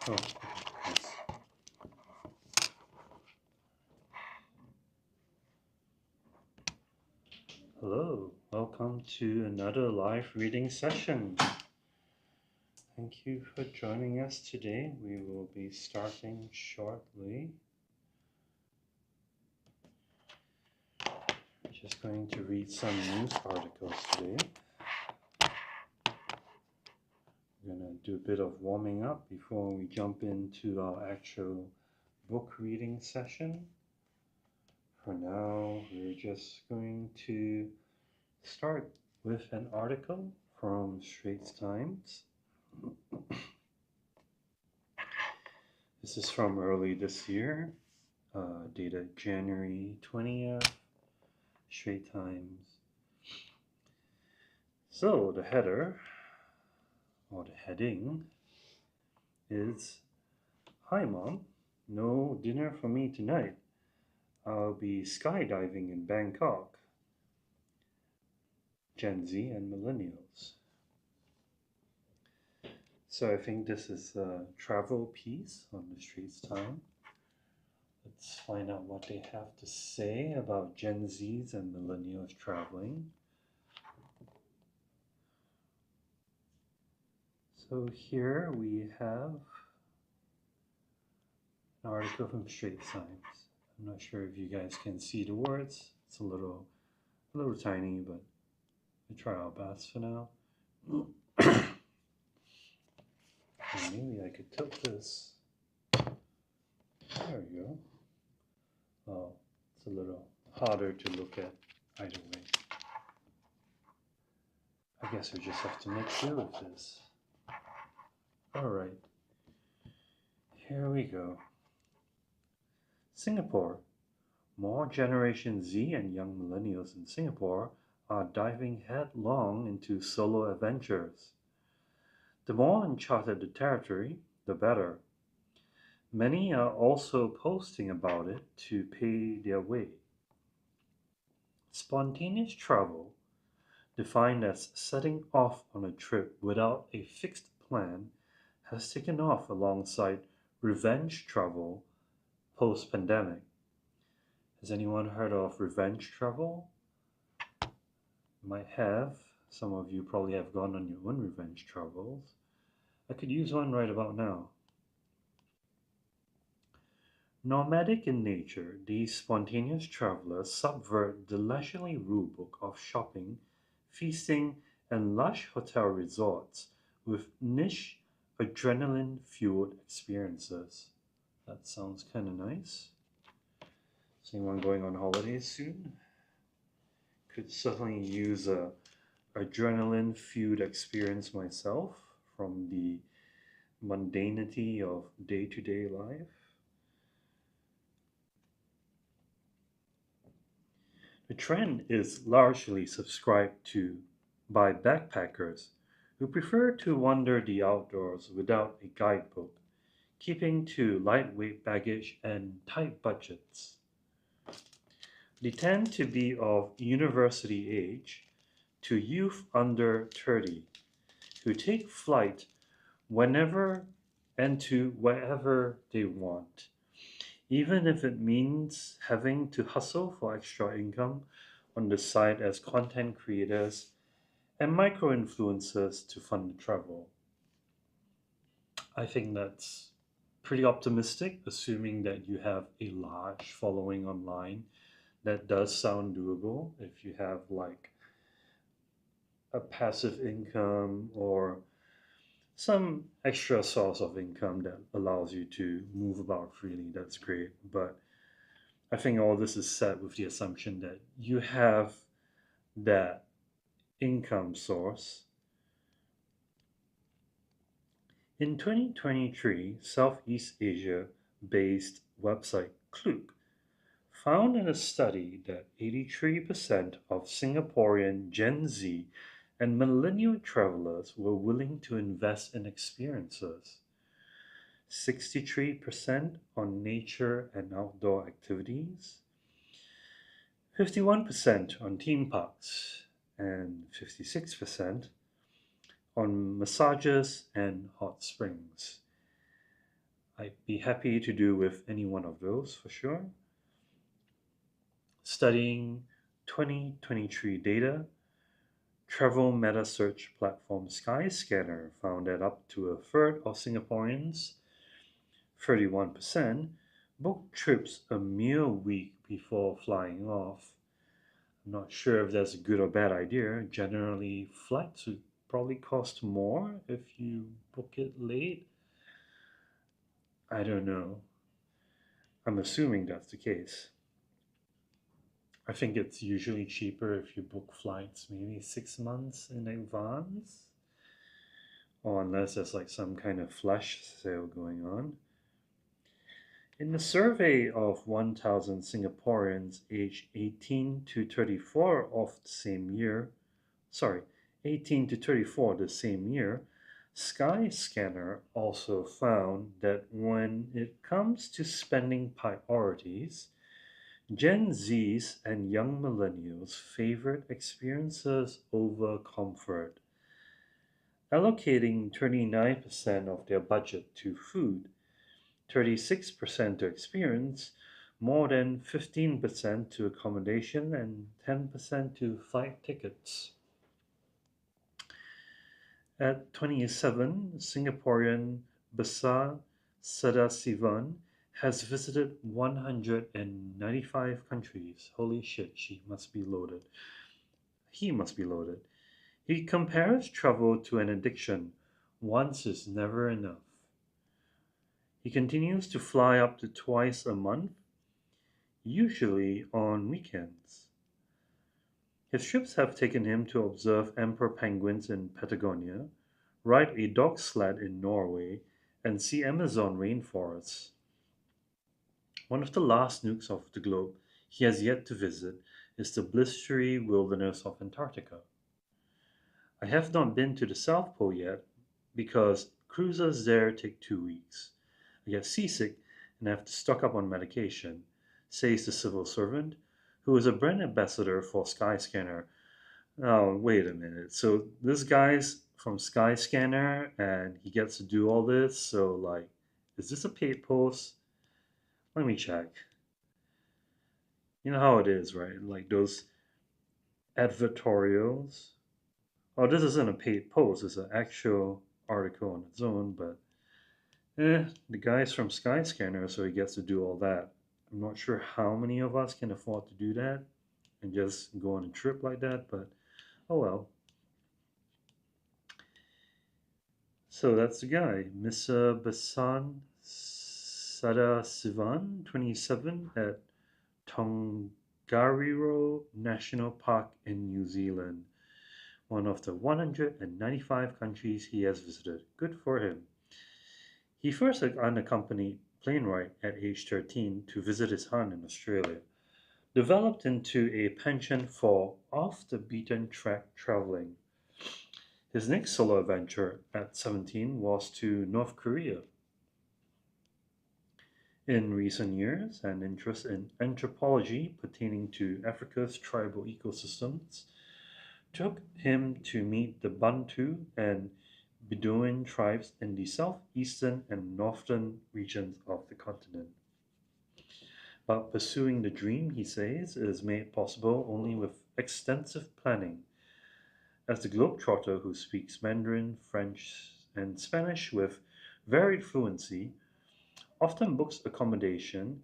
Oh, yes. Hello, welcome to another live reading session. Thank you for joining us today. We will be starting shortly. Just going to read some news articles today. We're going to do a bit of warming up before we jump into our actual book reading session. For now, we're just going to start with an article from Straits Times. This is from early this year, dated January 20th, Straits Times. So the header, or the heading, is, "Hi Mom, no dinner for me tonight. I'll be skydiving in Bangkok. Gen Z and Millennials." So I think this is a travel piece on the Straits Times. Let's find out what they have to say about Gen Zs and Millennials traveling. So here we have an article from Straits Times. I'm not sure if you guys can see the words. It's a little tiny, but we try our best for now. Maybe I could tilt this. There we go. Oh, it's a little harder to look at either way. I guess we just have to make do with this. Alright, here we go. Singapore. More Generation Z and young millennials in Singapore are diving headlong into solo adventures. The more uncharted the territory, the better. Many are also posting about it to pay their way. Spontaneous travel, defined as setting off on a trip without a fixed plan, has taken off alongside revenge travel post-pandemic. Has anyone heard of revenge travel? You might have. Some of you probably have gone on your own revenge travels. I could use one right about now. Nomadic in nature, these spontaneous travelers subvert the leisurely rulebook of shopping, feasting, and lush hotel resorts with niche, adrenaline-fueled experiences. That sounds kind of nice. Is anyone going on holidays soon? Could certainly use a adrenaline-fueled experience myself from the mundanity of day-to-day life. The trend is largely subscribed to by backpackers who prefer to wander the outdoors without a guidebook, keeping to lightweight baggage and tight budgets. They tend to be of university age to youth under 30 who take flight whenever and to wherever they want, even if it means having to hustle for extra income on the side as content creators and micro influencers to fund the travel. I think that's pretty optimistic, assuming that you have a large following online. That does sound doable if you have like a passive income or some extra source of income that allows you to move about freely. That's great. But I think all this is set with the assumption that you have that income source. In 2023, Southeast Asia based website Klook found in a study that 83% of Singaporean Gen Z and millennial travelers were willing to invest in experiences. 63% on nature and outdoor activities, 51% on theme parks, and 56% on massages and hot springs. I'd be happy to do with any one of those for sure. Studying 2023 data, travel meta search platform Skyscanner found that up to a third of Singaporeans, 31%, book trips a mere week before flying off. I'm not sure if that's a good or bad idea. Generally, flights would probably cost more if you book it late. I don't know. I'm assuming that's the case. I think it's usually cheaper if you book flights maybe 6 months in advance, or unless there's like some kind of flash sale going on. In the survey of 1,000 Singaporeans aged 18 to 34 of the same year, sorry, 18 to 34 the same year, Skyscanner also found that when it comes to spending priorities, Gen Zs and young millennials favored experiences over comfort, allocating 39% of their budget to food, 36% to experience, more than 15% to accommodation, and 10% to flight tickets. At 27, Singaporean Besar Sadasivan has visited 195 countries. Holy shit, she must be loaded. He must be loaded. He compares travel to an addiction. Once is never enough. He continues to fly up to twice a month, usually on weekends. His trips have taken him to observe emperor penguins in Patagonia, ride a dog sled in Norway, and see Amazon rainforests. One of the last nukes of the globe he has yet to visit is the blistery wilderness of Antarctica. I have not been to the South Pole yet because cruises there take 2 weeks. I get seasick and have to stock up on medication, says the civil servant, who is a brand ambassador for Skyscanner. Oh, wait a minute. So this guy's from Skyscanner and he gets to do all this. So, like, is this a paid post? Let me check. You know how it is, right? Like those advertorials. Oh, this isn't a paid post. It's an actual article on its own, but the guy's from Skyscanner, so he gets to do all that. I'm not sure how many of us can afford to do that and just go on a trip like that, but oh well. So that's the guy, Mr. Basan Sadasivan, 27, at Tongariro National Park in New Zealand, one of the 195 countries he has visited. Good for him. He first took unaccompanied plane ride at age 13 to visit his aunt in Australia, developed into a penchant for off the beaten track traveling. His next solo adventure at 17 was to North Korea. In recent years, an interest in anthropology pertaining to Africa's tribal ecosystems took him to meet the Bantu and Bedouin tribes in the southeastern and northern regions of the continent. But pursuing the dream, he says, is made possible only with extensive planning. As the globetrotter who speaks Mandarin, French, and Spanish with varied fluency, often books accommodation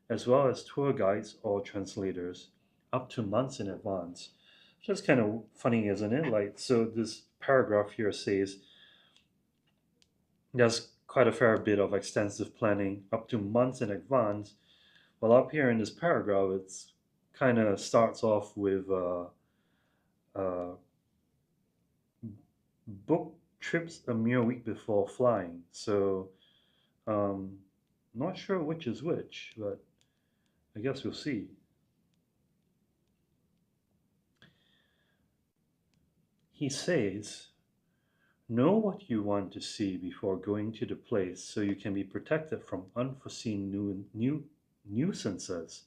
as well as tour guides or translators up to months in advance. Which is kind of funny, isn't it? Like, so this paragraph here says there's quite a fair bit of extensive planning up to months in advance. Well, up here in this paragraph, it's kind of starts off with uh, book trips a mere week before flying. So, um, not sure which is which, but I guess we'll see. He says, know what you want to see before going to the place so you can be protected from unforeseen nuisances,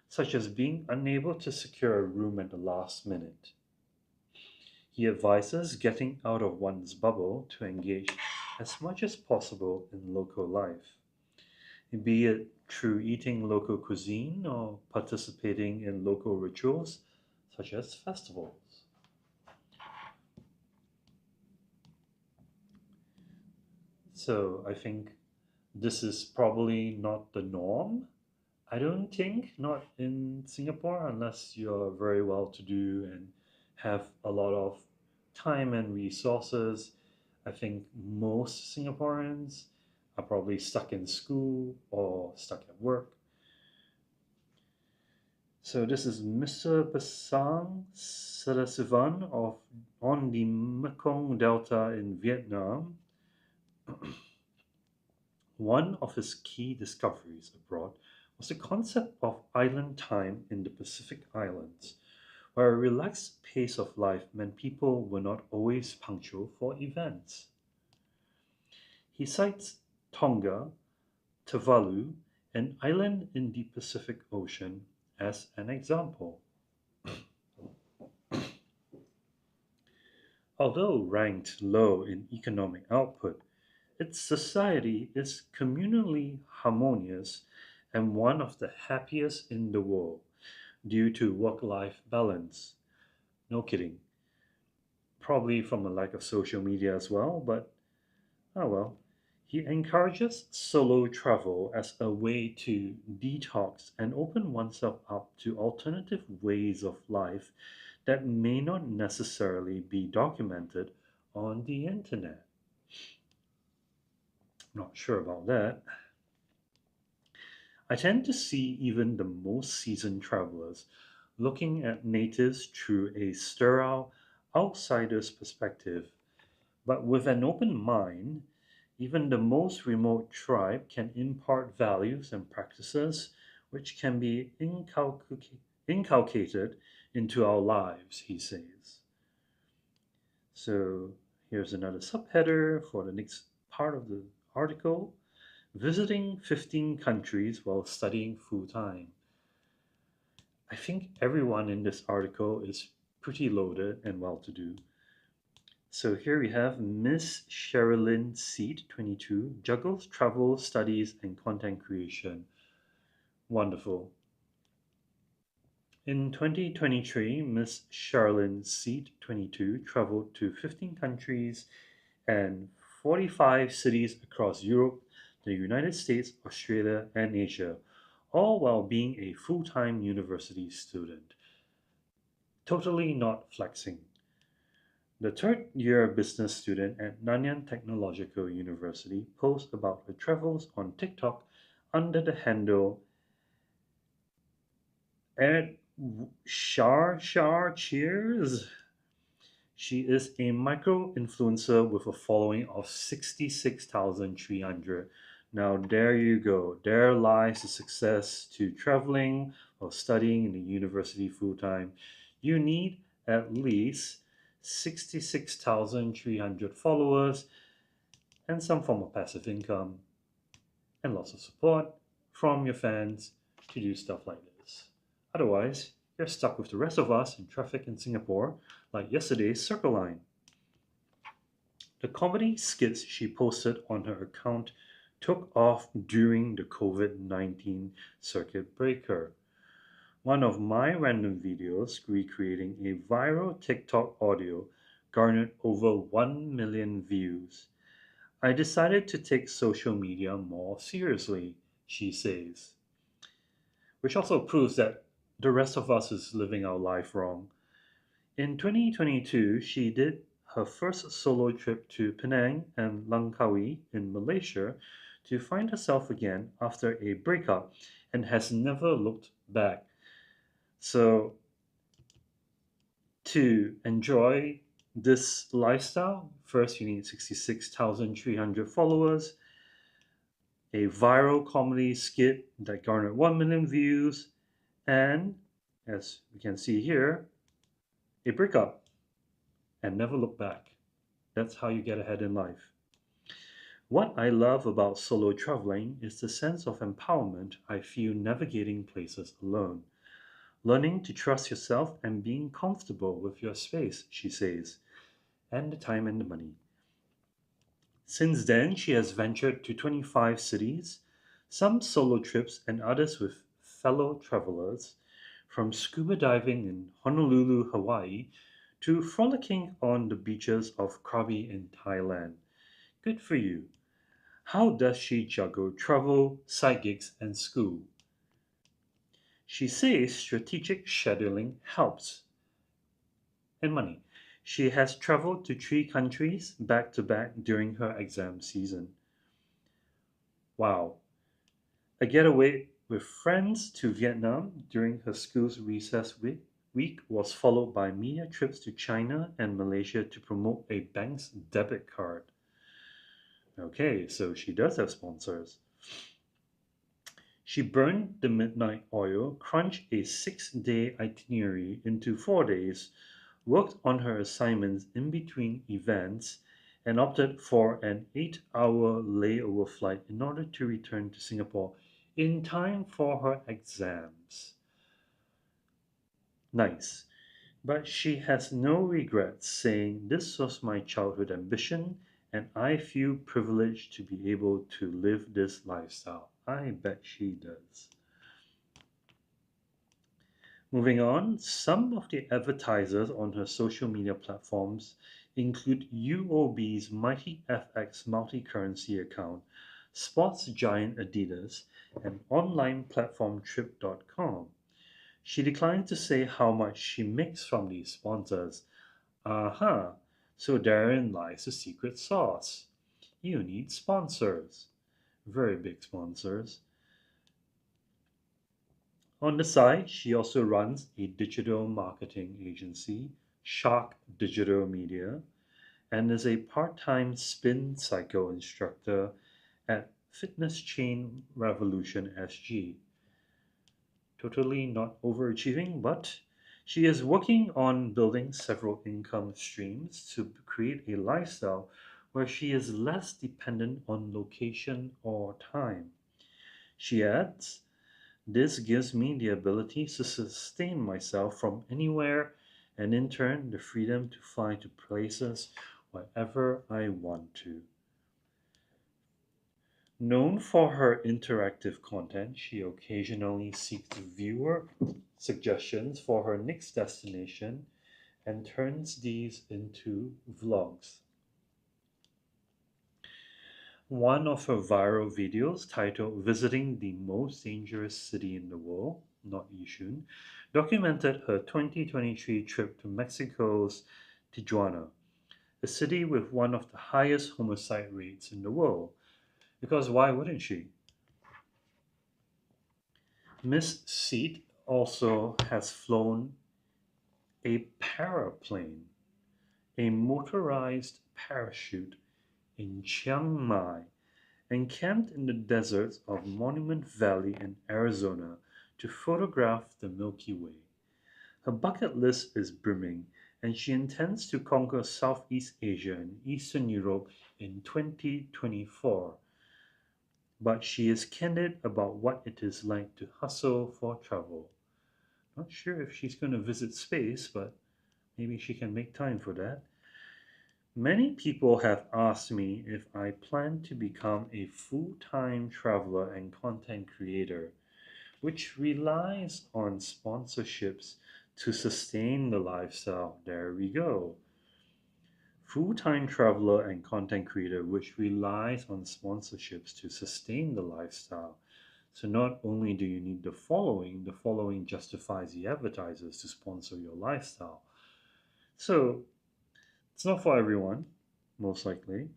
such as being unable to secure a room at the last minute. He advises getting out of one's bubble to engage as much as possible in local life. be it through eating local cuisine or participating in local rituals such as festivals. So I think this is probably not the norm. I don't think, not in Singapore, unless you're very well to do and have a lot of time and resources. I think most Singaporeans are probably stuck in school or stuck at work. So this is Mr. Basang Sadasivan of on the Mekong Delta in Vietnam. One of his key discoveries abroad was the concept of island time in the Pacific Islands, where a relaxed pace of life meant people were not always punctual for events. He cites Tonga, Tuvalu, an island in the Pacific Ocean, as an example. Although ranked low in economic output, its society is communally harmonious and one of the happiest in the world due to work life balance. No kidding. Probably from a lack of social media as well, but oh well. He encourages solo travel as a way to detox and open oneself up to alternative ways of life that may not necessarily be documented on the internet. Not sure about that. I tend to see even the most seasoned travelers looking at natives through a sterile outsider's perspective, but with an open mind, even the most remote tribe can impart values and practices which can be inculcated into our lives, he says. So here's another subheader for the next part of the article: visiting 15 countries while studying full time. I think everyone in this article is pretty loaded and well to do. So here we have Miss Sherilyn Seat, 22, juggles travel, studies, and content creation. Wonderful. In 2023, Miss Sherilyn Seat, 22, traveled to 15 countries and 45 cities across Europe, the United States, Australia, and Asia, all while being a full time university student. Totally not flexing. The third year business student at Nanyang Technological University posts about her travels on TikTok under the handle at Shar Cheers. She is a micro influencer with a following of 66,300. Now, there you go. There lies the success to traveling or studying in the university full time. You need at least 66,300 followers and some form of passive income and lots of support from your fans to do stuff like this. Otherwise, you're stuck with the rest of us in traffic in Singapore, like yesterday's Circle Line. The comedy skits she posted on her account took off during the COVID-19 circuit breaker. One of my random videos recreating a viral TikTok audio garnered over 1 million views. I decided to take social media more seriously, she says, which also proves that the rest of us is living our life wrong. In 2022, she did her first solo trip to Penang and Langkawi in Malaysia to find herself again after a breakup and has never looked back. So, to enjoy this lifestyle, first you need 66,300 followers, a viral comedy skit that garnered 1 million views, and as we can see here, a breakup and never look back. That's how you get ahead in life. What I love about solo traveling is the sense of empowerment I feel navigating places alone. Learning to trust yourself and being comfortable with your space, she says, and the time and the money. Since then, she has ventured to 25 cities, some solo trips and others with fellow travelers, from scuba diving in Honolulu, Hawaii, to frolicking on the beaches of Krabi in Thailand. Good for you. How does she juggle travel, side gigs, and school? She says strategic scheduling helps, and money. She has traveled to 3 countries back to back during her exam season. Wow. A getaway with friends to Vietnam during her school's week was followed by media trips to China and Malaysia to promote a bank's debit card. Okay, so she does have sponsors. She burned the midnight oil, crunched a 6 day itinerary into 4 days, worked on her assignments in between events, and opted for an 8 hour layover flight in order to return to Singapore in time for her exams. Nice. But she has no regrets, saying, "This was my childhood ambition, and I feel privileged to be able to live this lifestyle." I bet she does. Moving on, some of the advertisers on her social media platforms include UOB's Mighty FX multi-currency account, sports giant Adidas, and online platform Trip.com. She declined to say how much she makes from these sponsors. Aha, so therein lies the secret sauce. You need sponsors, very big sponsors. On the side, she also runs a digital marketing agency, Shark Digital Media, and is a part-time spin cycle instructor at fitness chain Revolution SG. Totally not overachieving, but she is working on building several income streams to create a lifestyle where she is less dependent on location or time. She adds, "This gives me the ability to sustain myself from anywhere and in turn the freedom to fly to places wherever I want to." Known for her interactive content, she occasionally seeks viewer suggestions for her next destination and turns these into vlogs. One of her viral videos, titled "Visiting the Most Dangerous City in the World," not Yishun, documented her 2023 trip to Mexico's Tijuana, a city with one of the highest homicide rates in the world. Because why wouldn't she? Miss Seat also has flown a paraplane, a motorized parachute, in Chiang Mai, and camped in the deserts of Monument Valley in Arizona to photograph the Milky Way. Her bucket list is brimming, and she intends to conquer Southeast Asia and Eastern Europe in 2024. But she is candid about what it is like to hustle for travel. Not sure if she's going to visit space, but maybe she can make time for that. Many people have asked me if I plan to become a full time traveler and content creator, which relies on sponsorships to sustain the lifestyle. There we go. Full time traveler and content creator, which relies on sponsorships to sustain the lifestyle. So, not only do you need the following justifies the advertisers to sponsor your lifestyle. So, it's not for everyone, most likely.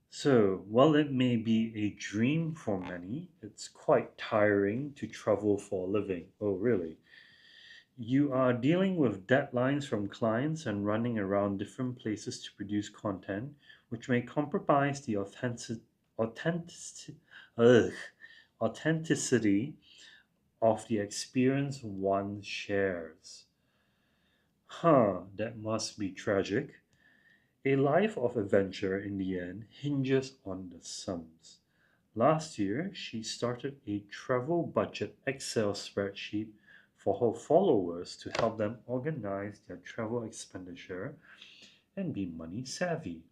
So, while it may be a dream for many, it's quite tiring to travel for a living. Oh, really? You are dealing with deadlines from clients and running around different places to produce content, which may compromise the authentic, ugh, authenticity of the experience one shares. Huh, that must be tragic. A life of adventure in the end hinges on the sums. Last year, she started a travel budget Excel spreadsheet for her followers to help them organize their travel expenditure and be money savvy.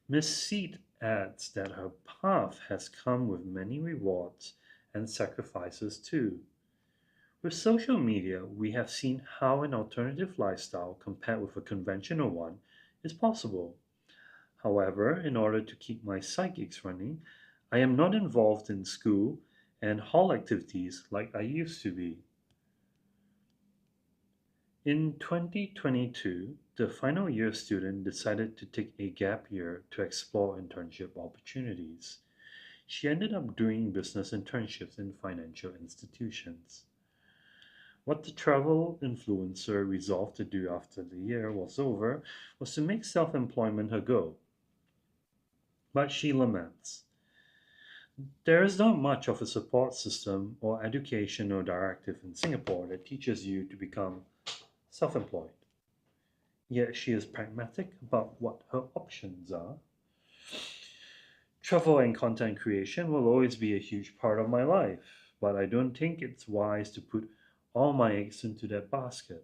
Miss Seed adds that her path has come with many rewards and sacrifices too. With social media, we have seen how an alternative lifestyle compared with a conventional one is possible. However, in order to keep my psychics running, I am not involved in school and hall activities like I used to be. In 2022, the final year student decided to take a gap year to explore internship opportunities. She ended up doing business internships in financial institutions. What the travel influencer resolved to do after the year was over was to make self employment her goal. But she laments there is not much of a support system or educational directive in Singapore that teaches you to become self employed. Yet she is pragmatic about what her options are. Travel and content creation will always be a huge part of my life, but I don't think it's wise to put all my eggs into that basket.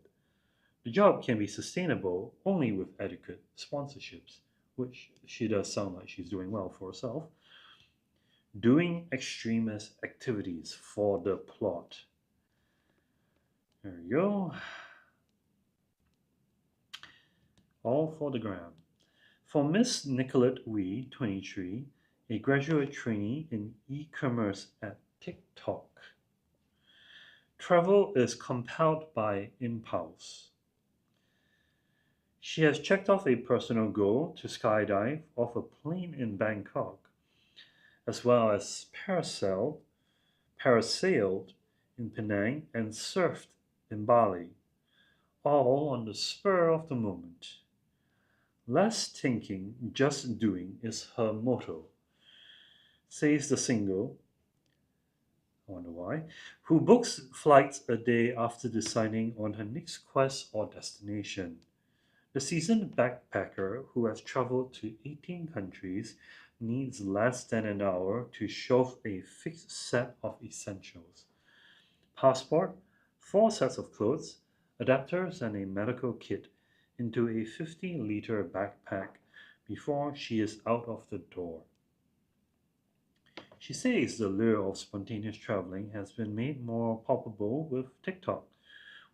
The job can be sustainable only with adequate sponsorships, which she does sound like she's doing well for herself. Doing extremist activities for the plot. There you go. All for the gram. For Miss Nicolette Wee, 23, a graduate trainee in e-commerce at TikTok. Travel is compelled by impulse. She has checked off a personal goal to skydive off a plane in Bangkok, as well as parasailed in Penang, and surfed in Bali, all on the spur of the moment. Less thinking, just doing is her motto, says the single, I wonder why, who books flights a day after deciding on her next quest or destination. The seasoned backpacker who has traveled to 18 countries needs less than an hour to shove a fixed set of essentials: passport, 4 sets of clothes, adapters, and a medical kit into a 50-liter backpack before she is out of the door. She says the lure of spontaneous traveling has been made more palpable with TikTok,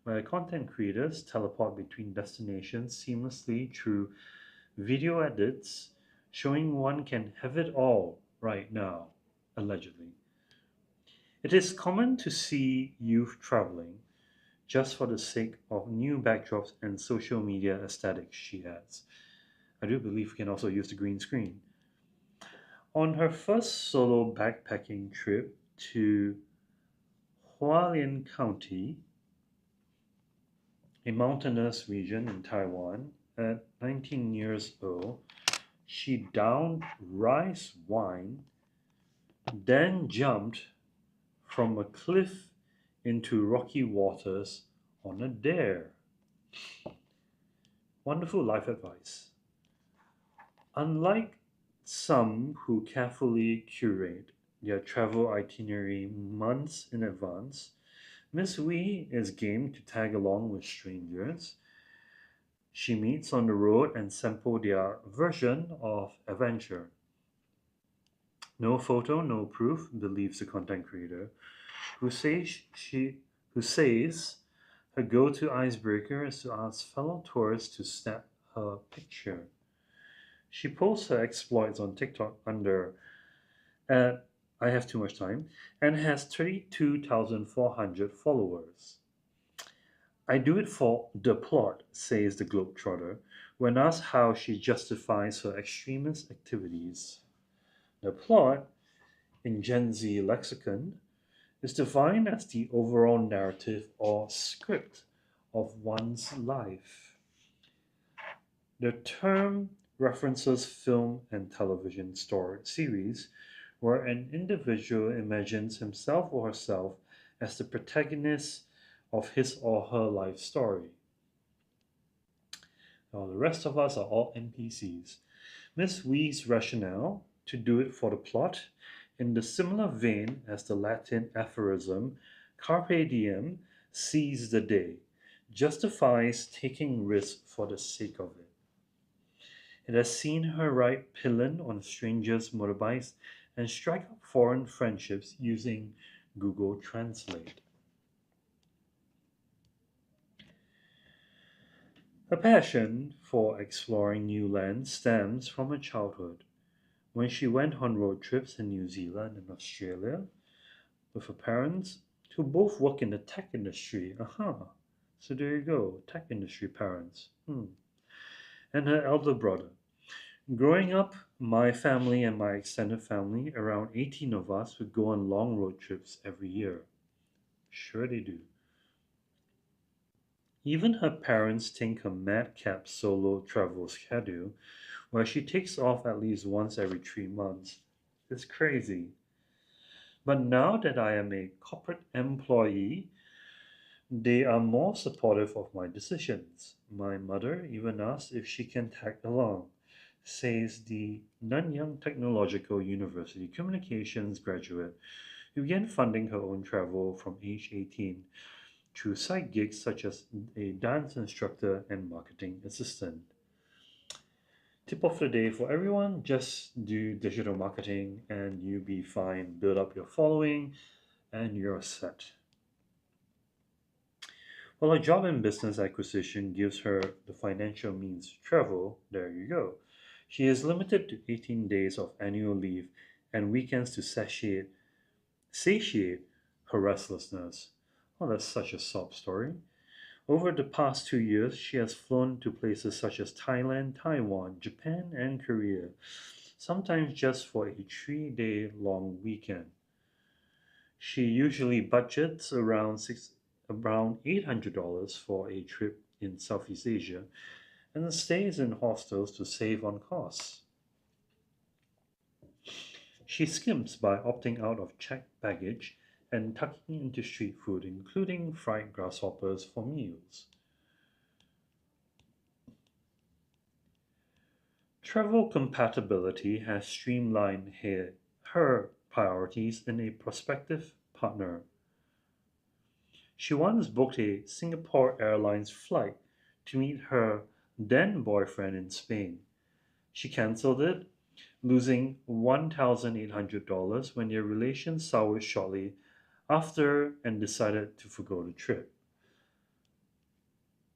where content creators teleport between destinations seamlessly through video edits showing one can have it all right now, allegedly. It is common to see youth traveling just for the sake of new backdrops and social media aesthetics, she adds. I do believe we can also use the green screen. On her first solo backpacking trip to Hualien County, a mountainous region in Taiwan, at 19 years old, she downed rice wine, then jumped from a cliff into rocky waters on a dare. Wonderful life advice. Unlike some who carefully curate their travel itinerary months in advance, Miss Wee is game to tag along with strangers she meets on the road and sample their version of adventure. No photo, no proof, believes the content creator, who says she who says her go-to icebreaker is to ask fellow tourists to snap her picture. She posts her exploits on TikTok under at I have too much time and has 32,400 followers. I do it for the plot, says the Globetrotter, when asked how she justifies her extremist activities. The plot, in Gen Z lexicon, is defined as the overall narrative or script of one's life. The term references film and television story series where an individual imagines himself or herself as the protagonist of his or her life story. Now, the rest of us are all NPCs. Miss Wee's rationale to do it for the plot, in the similar vein as the Latin aphorism Carpe diem, seize the day, justifies taking risks for the sake of it. It has seen her ride pillion on strangers' motorbikes and strike up foreign friendships using Google Translate. Her passion for exploring new lands stems from her childhood, when she went on road trips in New Zealand and Australia with her parents, who both work in the tech industry. Aha! So there you go, tech industry parents. And her elder brother. Growing up, my family and my extended family, around 18 of us, would go on long road trips every year. Sure, they do. Even her parents think her madcap solo travel schedule, where she takes off at least once every 3 months, is crazy. But now that I am a corporate employee, they are more supportive of my decisions. My mother even asked if she can tag along, says the Nanyang Technological University communications graduate who began funding her own travel from age 18 through side gigs such as a dance instructor and marketing assistant. Tip of the day for everyone, just do digital marketing and you'll be fine. Build up your following and you're set. While a job in business acquisition gives her the financial means to travel, there you go. She is limited to 18 days of annual leave and weekends to satiate her restlessness. Oh, that's such a sob story. Over the past 2 years, she has flown to places such as Thailand, Taiwan, Japan, and Korea, sometimes just for a 3 day long weekend. She usually budgets around $800 for a trip in Southeast Asia and stays in hostels to save on costs. She skims by opting out of checked baggage and tucking into street food, including fried grasshoppers for meals. Travel compatibility has streamlined her priorities in a prospective partner. She once booked a Singapore Airlines flight to meet her then boyfriend in Spain. She cancelled it, losing $1,800 when their relations soured shortly after and decided to forgo the trip.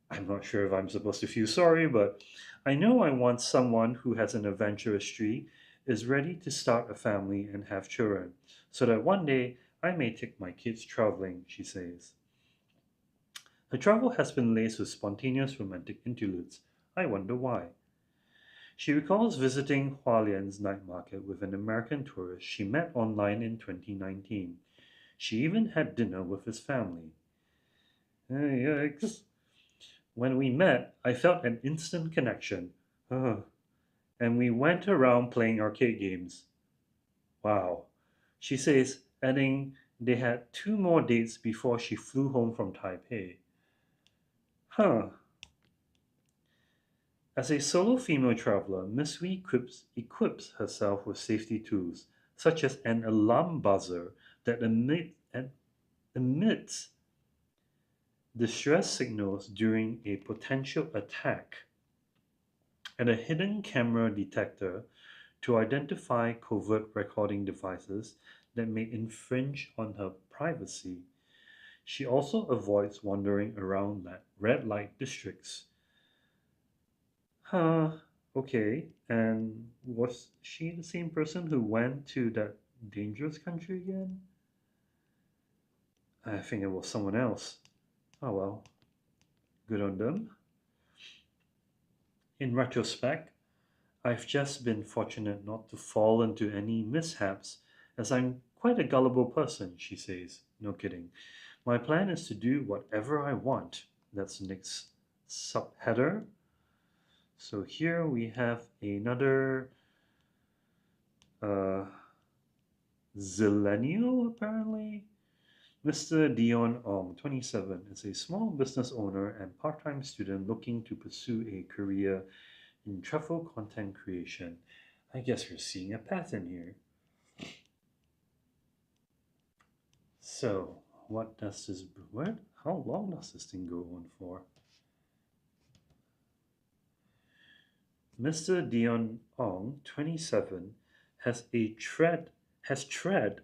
I'm not sure if I'm supposed to feel sorry, but I know I want someone who has an adventurous streak, is ready to start a family and have children, so that one day I may take my kids traveling, she says. Her travel has been laced with spontaneous romantic interludes. I wonder why. She recalls visiting Hualien's night market with an American tourist she met online in 2019. She even had dinner with his family. Yikes. When we met, I felt an instant connection. Ugh. And we went around playing arcade games. Wow. She says, adding they had 2 more dates before she flew home from Taipei. Huh. As a solo female traveler, Miss Wee equips herself with safety tools, such as an alarm buzzer that emits distress signals during a potential attack, and a hidden camera detector to identify covert recording devices that may infringe on her privacy. She also avoids wandering around red light districts. Huh, okay. And was she the same person who went to that dangerous country again? I think it was someone else. Oh well, good on them. In retrospect, I've just been fortunate not to fall into any mishaps, as I'm quite a gullible person, she says. No kidding. My plan is to do whatever I want. That's the next subheader. So here we have another uh, Zillennial, apparently. Mr. Dion Ong, 27, is a small business owner and part time student looking to pursue a career in travel content creation. I guess we're seeing a pattern here. So, what does this. What? How long does this thing go on for? Mr. Dion Ong, 27, has tread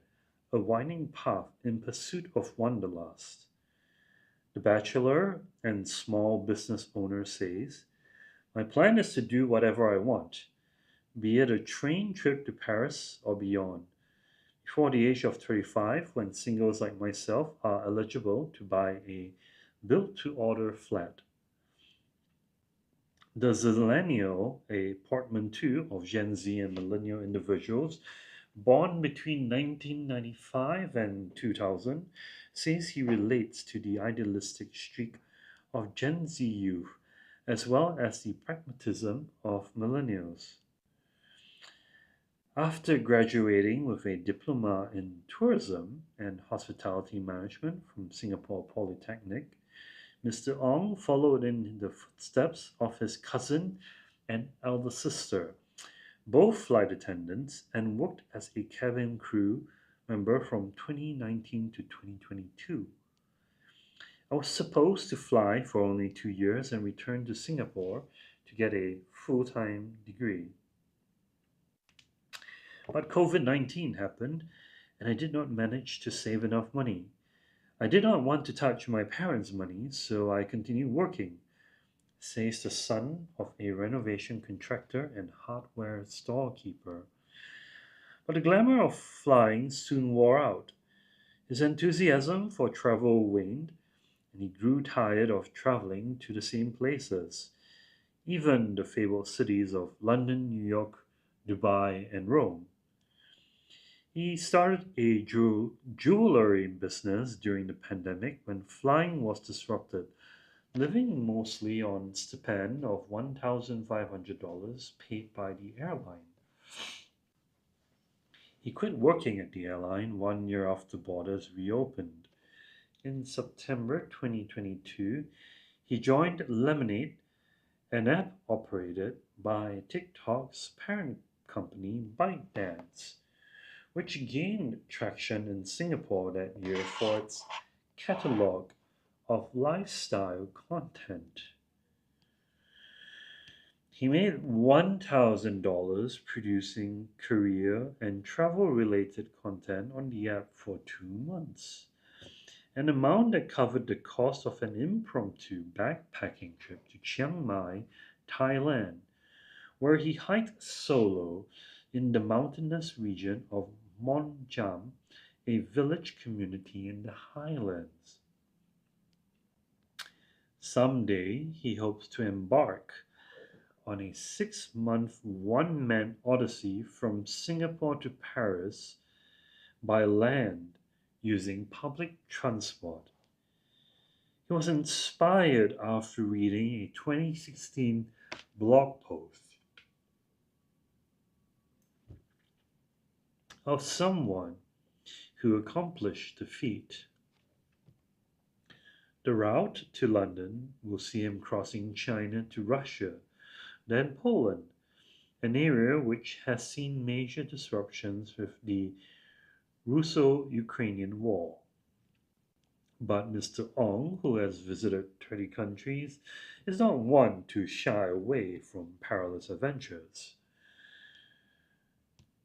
a winding path in pursuit of wanderlust. The bachelor and small business owner says, "My plan is to do whatever I want, be it a train trip to Paris or beyond, before the age of 35, when singles like myself are eligible to buy a built to order flat." The Zillennial, a portmanteau of Gen Z and millennial individuals born between 1995 and 2000, says he relates to the idealistic streak of Gen Z youth as well as the pragmatism of millennials. After graduating with a diploma in tourism and hospitality management from Singapore Polytechnic, Mr. Ong followed in the footsteps of his cousin and elder sister, both flight attendants, and worked as a cabin crew member from 2019 to 2022. "I was supposed to fly for only 2 years and return to Singapore to get a full time degree. But COVID-19 happened, and I did not manage to save enough money. I did not want to touch my parents' money, so I continued working," says the son of a renovation contractor and hardware storekeeper. But the glamour of flying soon wore out. His enthusiasm for travel waned, and he grew tired of traveling to the same places, even the fabled cities of London, New York, Dubai, and Rome. He started a jewelry business during the pandemic when flying was disrupted, living mostly on stipend of $1,500 paid by the airline. He quit working at the airline 1 year after borders reopened. In September 2022, he joined Lemonade, an app operated by TikTok's parent company ByteDance, which gained traction in Singapore that year for its catalog of lifestyle content. He made $1,000 producing career and travel related content on the app for 2 months, an amount that covered the cost of an impromptu backpacking trip to Chiang Mai, Thailand, where he hiked solo in the mountainous region of Monjam, a village community in the highlands. Someday he hopes to embark on a 6 month one man odyssey from Singapore to Paris by land using public transport. He was inspired after reading a 2016 blog post of someone who accomplished the feat. The route to London will see him crossing China to Russia, then Poland, an area which has seen major disruptions with the Russo Ukrainian War. But Mr. Ong, who has visited 30 countries, is not one to shy away from perilous adventures.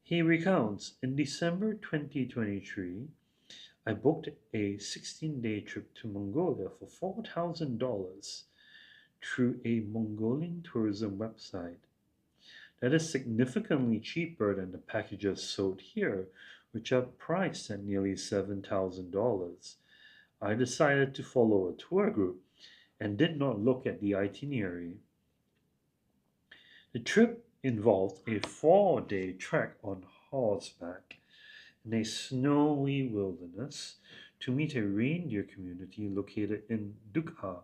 He recounts, "In December 2023, I booked a 16-day trip to Mongolia for $4,000 through a Mongolian tourism website. That is significantly cheaper than the packages sold here, which are priced at nearly $7,000. I decided to follow a tour group and did not look at the itinerary. The trip involved a 4-day trek on horseback in a snowy wilderness to meet a reindeer community located in Dukha,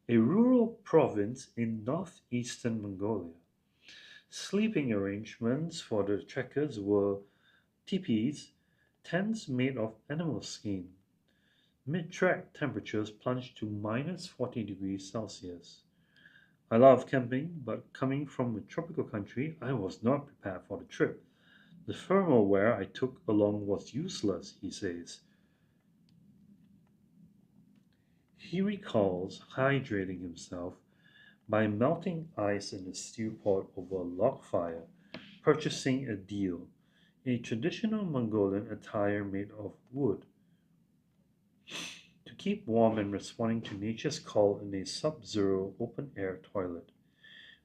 a rural province in northeastern Mongolia. Sleeping arrangements for the trekkers were teepees, tents made of animal skin. Mid-trek temperatures plunged to minus 40 degrees Celsius. I love camping, but coming from a tropical country, I was not prepared for the trip. The thermal wear I took along was useless," he says. He recalls hydrating himself by melting ice in a stew pot over a log fire, purchasing a deal, a traditional Mongolian attire made of wood, to keep warm and responding to nature's call in a sub-zero open-air toilet.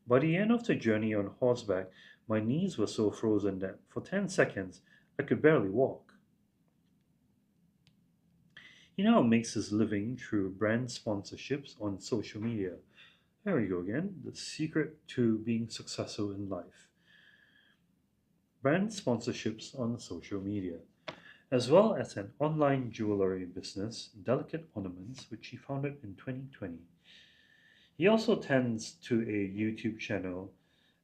By the end of the journey on horseback, my knees were so frozen that for 10 seconds I could barely walk. He now makes his living through brand sponsorships on social media. There we go again, the secret to being successful in life. Brand sponsorships on social media, as well as an online jewelry business, Delicate Ornaments, which he founded in 2020. He also tends to a YouTube channel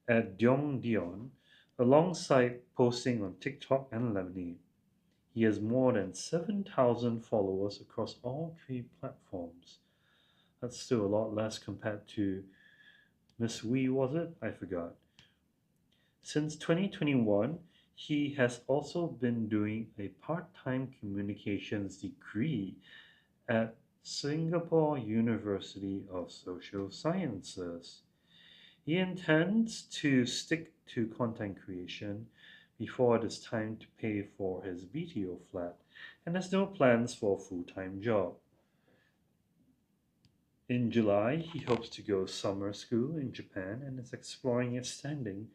at Dion Dion, alongside posting on TikTok and Lemonade. He has more than 7,000 followers across all three platforms. That's still a lot less compared to Miss Wee, was it? I forgot. Since 2021, he has also been doing a part time communications degree at Singapore University of Social Sciences. He intends to stick to content creation before it is time to pay for his BTO flat and has no plans for a full time job. In July, he hopes to go summer school in Japan and is exploring extending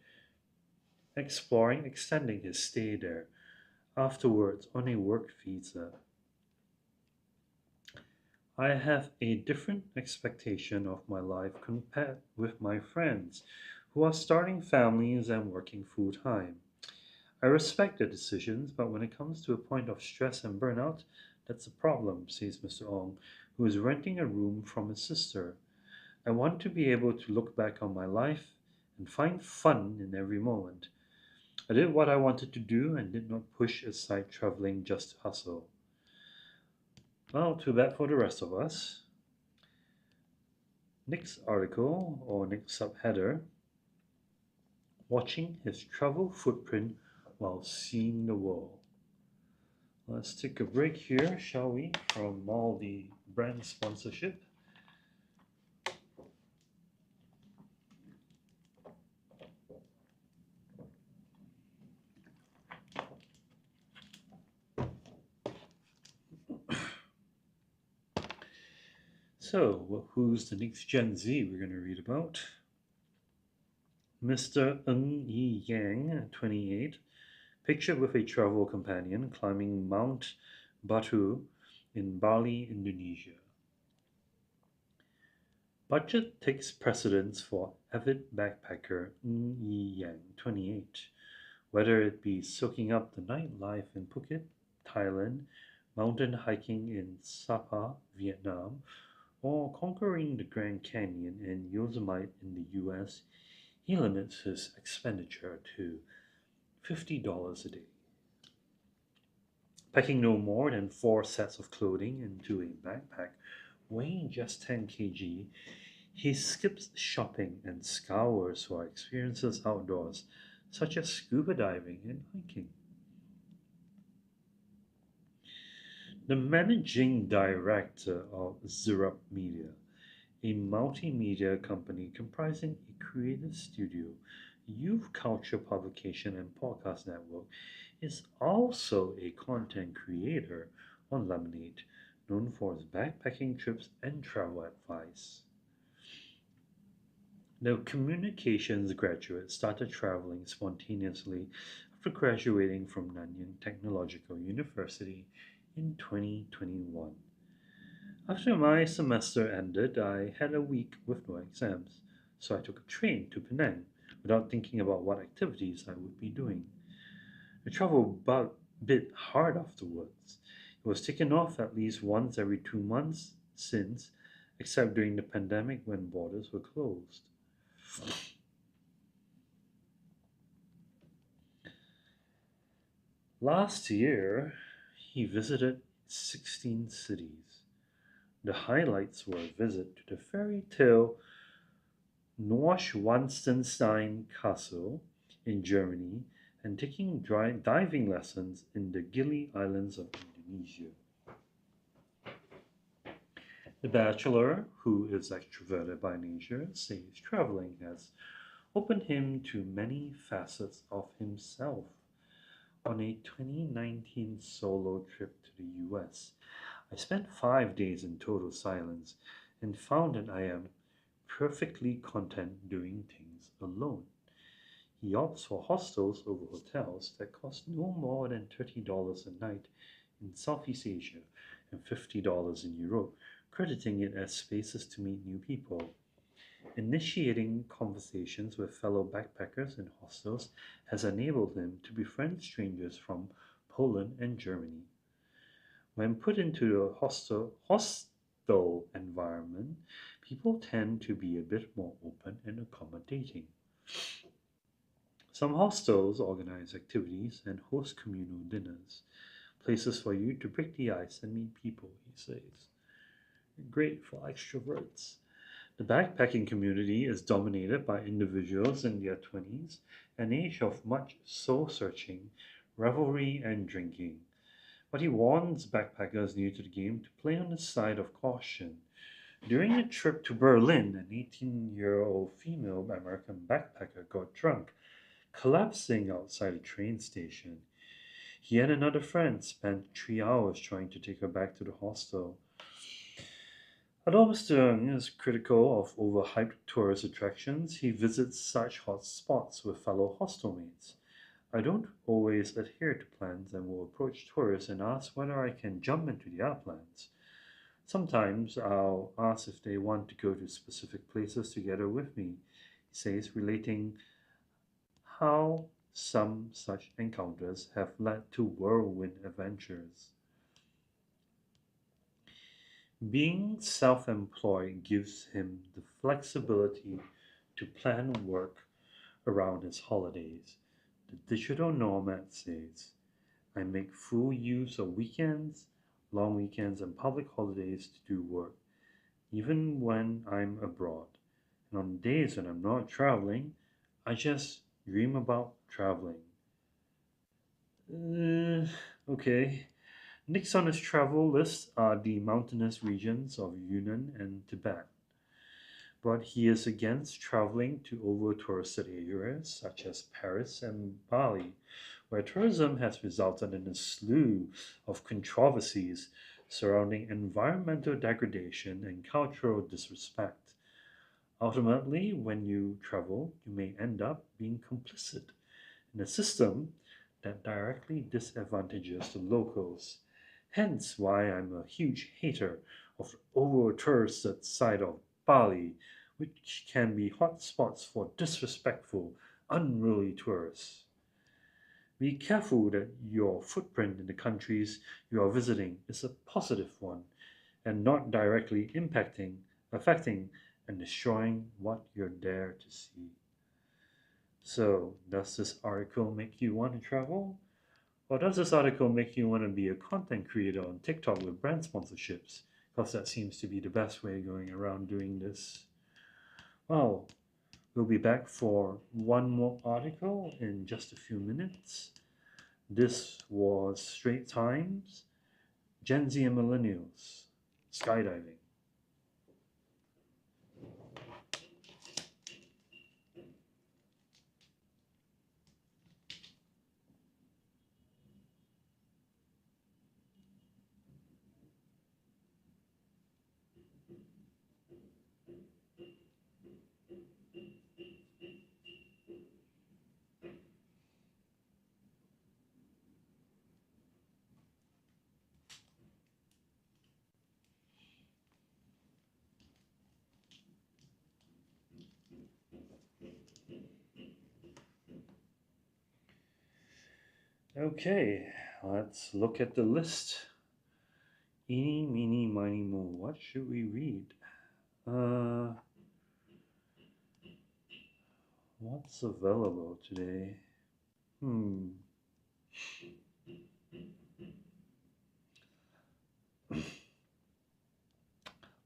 his stay there afterwards on a work visa. I have a different expectation of my life compared with my friends who are starting families and working full time. I respect their decisions, but when it comes to a point of stress and burnout, that's a problem, says Mr. Ong, who is renting a room from his sister. I want to be able to look back on my life and find fun in every moment. I did what I wanted to do and did not push aside traveling just to hustle. Well, too bad for the rest of us. Next article or next subheader, watching his travel footprint while seeing the world. Let's take a break here, shall we, from all the brand sponsorship. So, who's the next Gen Z we're going to read about? Mr. Ng Yi Yang, 28, pictured with a travel companion climbing Mount Batu in Bali, Indonesia. Budget takes precedence for avid backpacker Ng Yi Yang, 28, whether it be soaking up the nightlife in Phuket, Thailand, mountain hiking in Sapa, Vietnam, or conquering the Grand Canyon and Yosemite in the US. He limits his expenditure to $50 a day. Packing no more than 4 sets of clothing into a backpack weighing just 10 kg, he skips shopping and scours for experiences outdoors, such as scuba diving and hiking. The managing director of Zurab Media, a multimedia company comprising a creative studio, youth culture publication, and podcast network, is also a content creator on Lemonade, known for its backpacking trips and travel advice. The communications graduate started traveling spontaneously after graduating from Nanyang Technological University in 2021. After my semester ended, I had a week with no exams, so I took a train to Penang without thinking about what activities I would be doing. The travel bit hard afterwards. It was taken off at least once every 2 months since, except during the pandemic when borders were closed. Last year, he visited 16 cities. The highlights were a visit to the fairy tale Neuschwanstein Castle in Germany and taking diving lessons in the Gili Islands of Indonesia. The bachelor, who is extroverted by nature, says traveling has opened him to many facets of himself. On a 2019 solo trip to the US, I spent 5 days in total silence and found that I am perfectly content doing things alone. He opts for hostels over hotels that cost no more than $30 a night in Southeast Asia and $50 in Europe, crediting it as spaces to meet new people. Initiating conversations with fellow backpackers in hostels has enabled him to befriend strangers from Poland and Germany. When put into a hostel environment, people tend to be a bit more open and accommodating. Some hostels organize activities and host communal dinners, places for you to break the ice and meet people, he says. Great for extroverts. The backpacking community is dominated by individuals in their 20s, an age of much soul searching, revelry, and drinking. But he warns backpackers new to the game to play on the side of caution. During a trip to Berlin, an 18-year-old female American backpacker got drunk, collapsing outside a train station. He and another friend spent 3 hours trying to take her back to the hostel. Although Mr. Young is critical of overhyped tourist attractions, he visits such hot spots with fellow hostelmates. I don't always adhere to plans and will approach tourists and ask whether I can jump into their plans. Sometimes I'll ask if they want to go to specific places together with me, he says, relating how some such encounters have led to whirlwind adventures. Being self employed gives him the flexibility to plan work around his holidays. The digital nomad says, I make full use of weekends, long weekends, and public holidays to do work, even when I'm abroad. And on days when I'm not traveling, I just dream about traveling. Uh, okay. Next on his travel list are the mountainous regions of Yunnan and Tibet. But he is against traveling to over touristed areas such as Paris and Bali, where tourism has resulted in a slew of controversies surrounding environmental degradation and cultural disrespect. Ultimately, when you travel, you may end up being complicit in a system that directly disadvantages the locals. Hence why I'm a huge hater of the over-touristed side of Bali, which can be hotspots for disrespectful, unruly tourists. Be careful that your footprint in the countries you are visiting is a positive one and not directly affecting, and destroying what you're there to see. So, does this article make you want to travel? Or does this article make you want to be a content creator on TikTok with brand sponsorships? Because that seems to be the best way going around doing this. Well, we'll be back for one more article in just a few minutes. This was Straight Times, Gen Z and Millennials, skydiving. Okay, let's look at the list. Eeny, meeny, miny, mo. What should we read? Uh, what's available today? Hmm.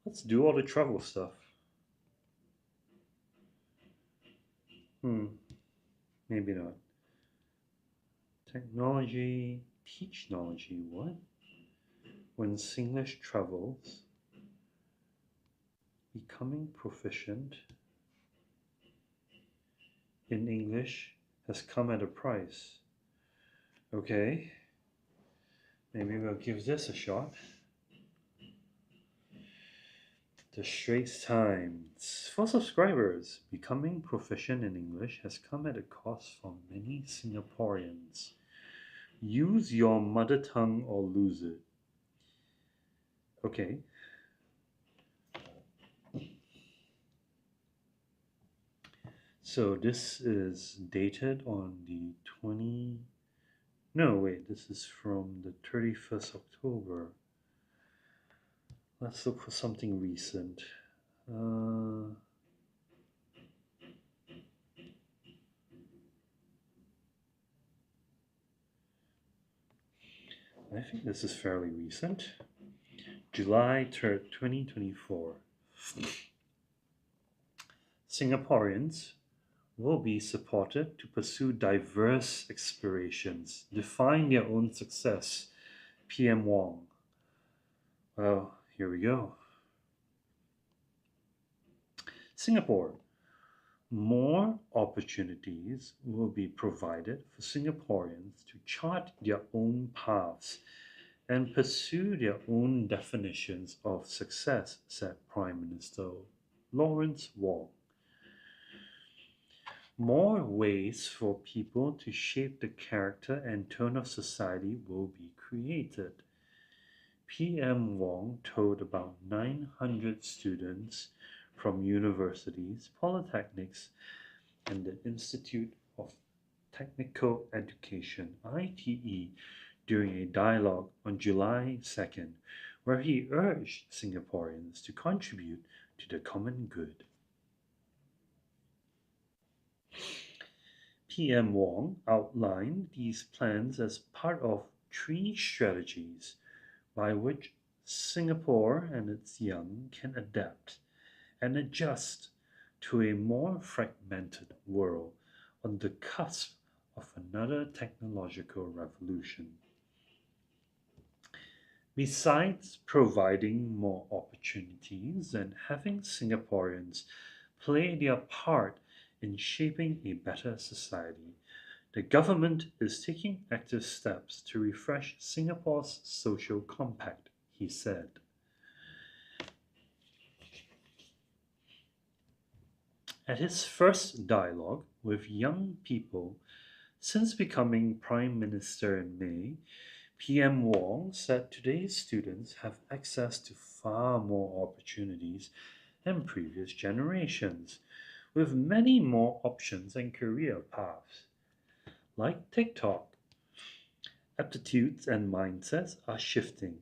Let's do all the travel stuff. Hmm. Maybe not. Technology, teachnology. What? When Singlish travels. Becoming proficient in English has come at a price. Okay, maybe we'll give this a shot. The Straits Times. For subscribers, becoming proficient in English has come at a cost for many Singaporeans. Use your mother tongue or lose it. Okay. So this is dated on the 20. No, wait, this is from the 31st October. Let's look for something recent. I think this is fairly recent. July 3rd, 2024. Singaporeans will be supported to pursue diverse aspirations, define their own success. PM Wong. Well, here we go. Singapore. More opportunities will be provided for Singaporeans to chart their own paths and pursue their own definitions of success, said Prime Minister Lawrence Wong. More ways for people to shape the character and tone of society will be created. PM Wong told about 900 students from universities, polytechnics, and the Institute of Technical Education (ITE) during a dialogue on July 2nd, where he urged Singaporeans to contribute to the common good. PM Wong outlined these plans as part of 3 strategies by which Singapore and its young can adapt and adjust to a more fragmented world on the cusp of another technological revolution. Besides providing more opportunities and having Singaporeans play their part in shaping a better society, the government is taking active steps to refresh Singapore's social compact, he said. At his first dialogue with young people since becoming Prime Minister in May, PM Wong said today's students have access to far more opportunities than previous generations, with many more options and career paths. Like TikTok, aptitudes and mindsets are shifting,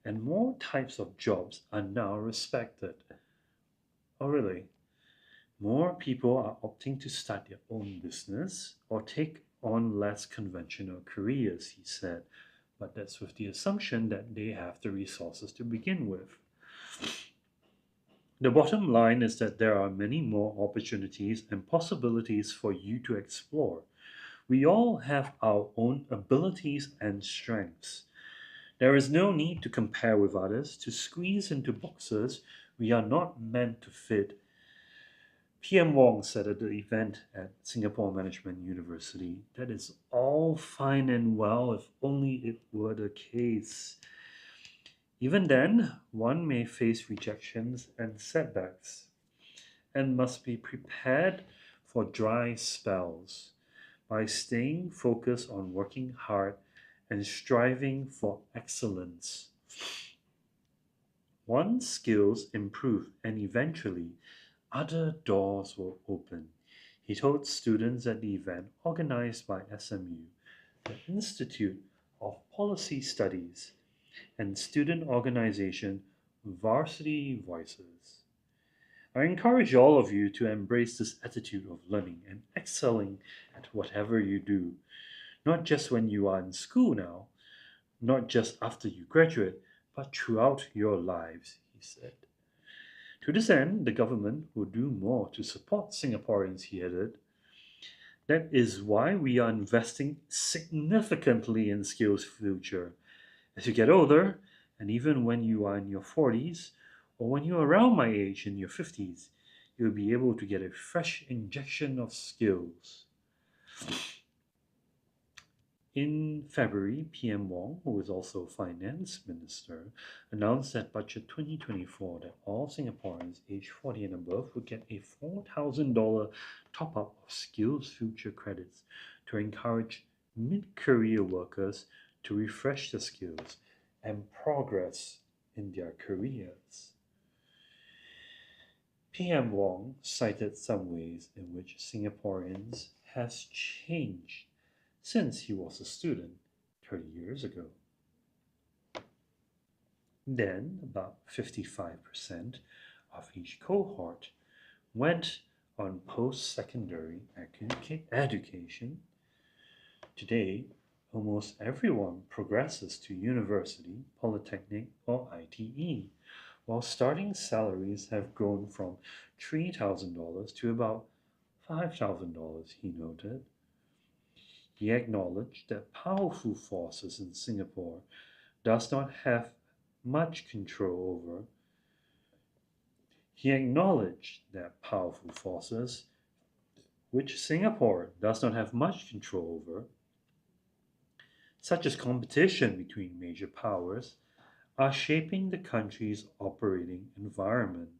and more types of jobs are now respected. Oh, really? More people are opting to start their own business or take on less conventional careers, he said, but that's with the assumption that they have the resources to begin with. The bottom line is that there are many more opportunities and possibilities for you to explore. We all have our own abilities and strengths. There is no need to compare with others, to squeeze into boxes we are not meant to fit. PM Wong said at the event at Singapore Management University, that is all fine and well if only it were the case. Even then, one may face rejections and setbacks, and must be prepared for dry spells by staying focused on working hard and striving for excellence. Once skills improve and eventually other doors will open, he told students at the event organized by SMU, the Institute of Policy Studies, and student organization Varsity Voices. I encourage all of you to embrace this attitude of learning and excelling at whatever you do, not just when you are in school now, not just after you graduate, but throughout your lives, he said. To this end, the government will do more to support Singaporeans, he added. That is why we are investing significantly in Skills Future. As you get older, and even when you are in your 40s, or when you're around my age in your 50s, you'll be able to get a fresh injection of skills. In February, PM Wong, who is also finance minister, announced at Budget 2024 that all Singaporeans aged 40 and above would get a $4,000 top up of Skills Future credits to encourage mid career workers to refresh their skills and progress in their careers. PM Wong cited some ways in which Singaporeans has changed since he was a student 30 years ago. Then, about 55% of each cohort went on post secondary education. Today, almost everyone progresses to university, polytechnic, or ITE, while starting salaries have grown from $3,000 to about $5,000, he noted. He acknowledged that powerful forces in Singapore does not have much control over. He acknowledged that powerful forces which Singapore does not have much control over, such as competition between major powers, are shaping the country's operating environment.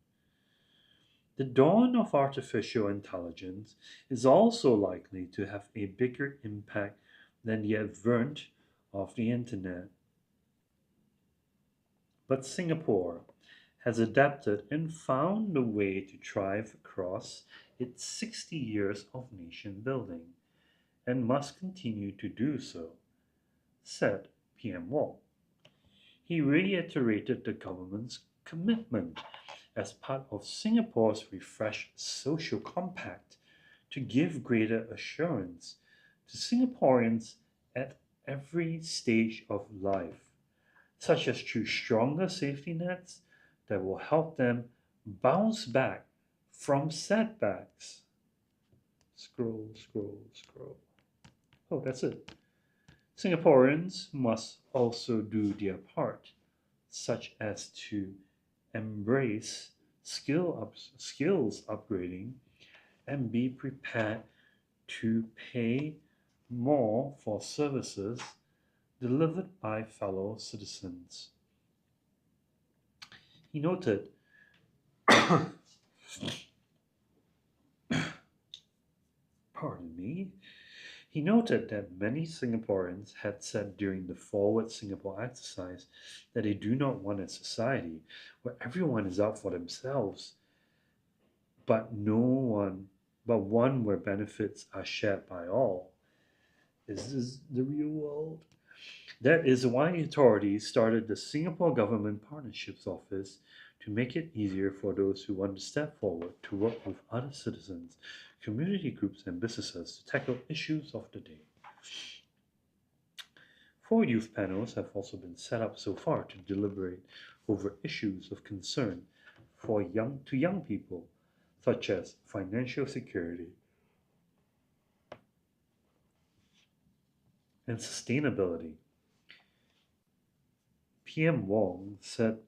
The dawn of artificial intelligence is also likely to have a bigger impact than the advent of the internet. But Singapore has adapted and found a way to thrive across its 60 years of nation building, and must continue to do so, said PM Wong. He reiterated the government's commitment as part of Singapore's refreshed social compact to give greater assurance to Singaporeans at every stage of life, such as through stronger safety nets that will help them bounce back from setbacks. Scroll, scroll, scroll. Oh, that's it. Singaporeans must also do their part, such as to embrace skills upgrading and be prepared to pay more for services delivered by fellow citizens. He noted pardon me. He noted that many Singaporeans had said during the Forward Singapore exercise that they do not want a society where everyone is out for themselves, but one where benefits are shared by all. Is this the real world? That is why the authorities started the Singapore Government Partnerships Office to make it easier for those who want to step forward to work with other citizens, community groups, and businesses to tackle issues of the day. 4 youth panels have also been set up so far to deliberate over issues of concern to young people, such as financial security and sustainability. PM Wong said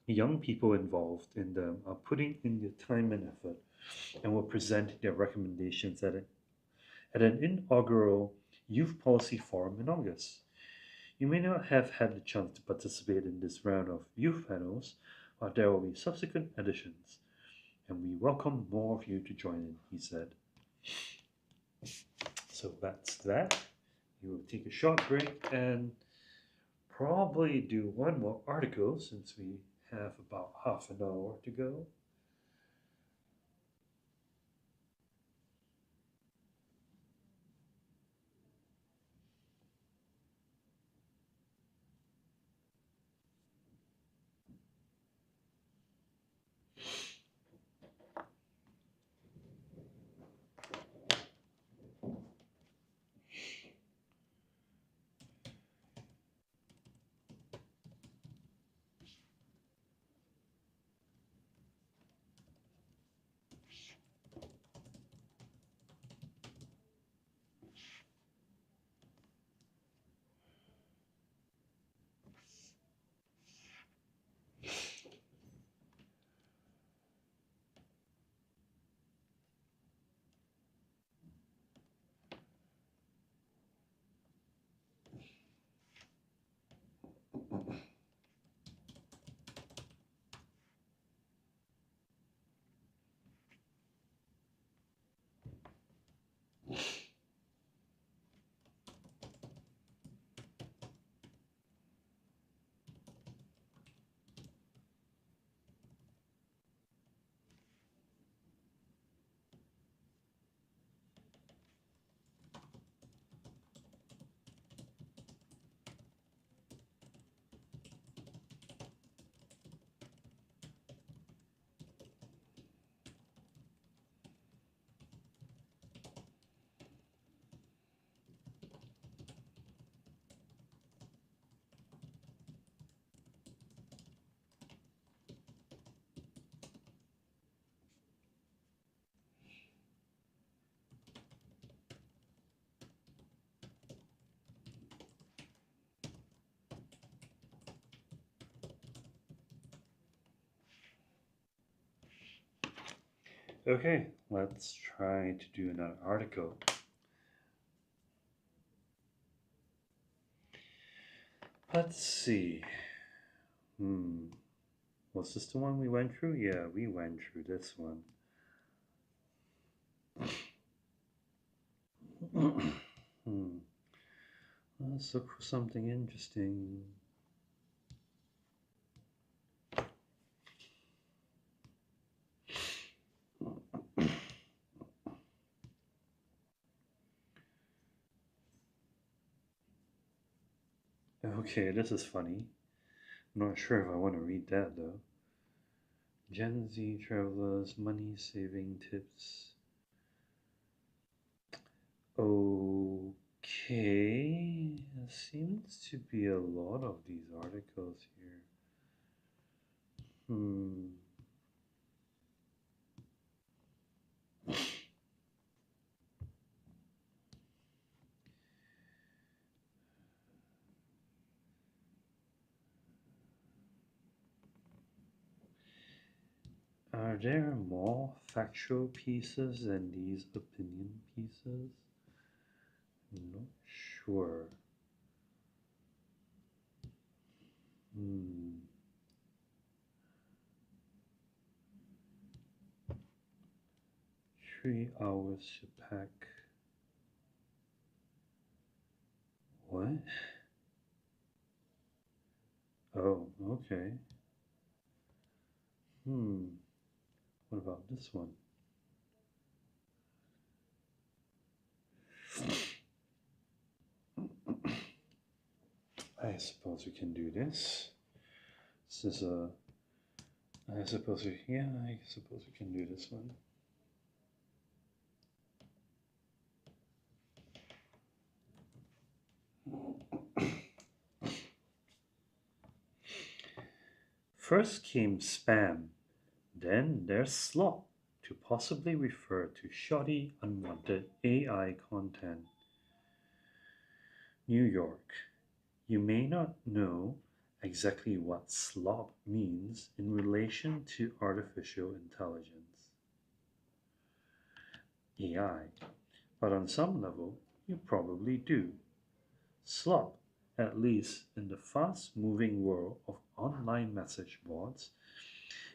young people involved in them are putting in their time and effort and will present their recommendations at an inaugural Youth Policy Forum in August. You may not have had the chance to participate in this round of youth panels, but there will be subsequent editions, and we welcome more of you to join in, he said. So that's that. We will take a short break and probably do one more article since we have about half an hour to go. Okay, let's try to do another article. Let's see. Hmm. Was this the one we went through? Yeah, we went through this one. Hmm. Let's look for something interesting. Okay, this is funny. I'm not sure if I want to read that though. Gen Z travelers money saving tips. Okay, there seems to be a lot of these articles here. Hmm. Are there more factual pieces than these opinion pieces? I'm not sure. Hmm. 3 hours to pack. What? Oh, okay. Hmm. What about this one? I suppose we can do this. This is a. I suppose we. Yeah, I suppose we can do this one. First came spam, then there's slop, to possibly refer to shoddy, unwanted AI content. New York. You may not know exactly what slop means in relation to artificial intelligence, AI, but on some level you probably do. Slop, at least in the fast moving world of online message boards,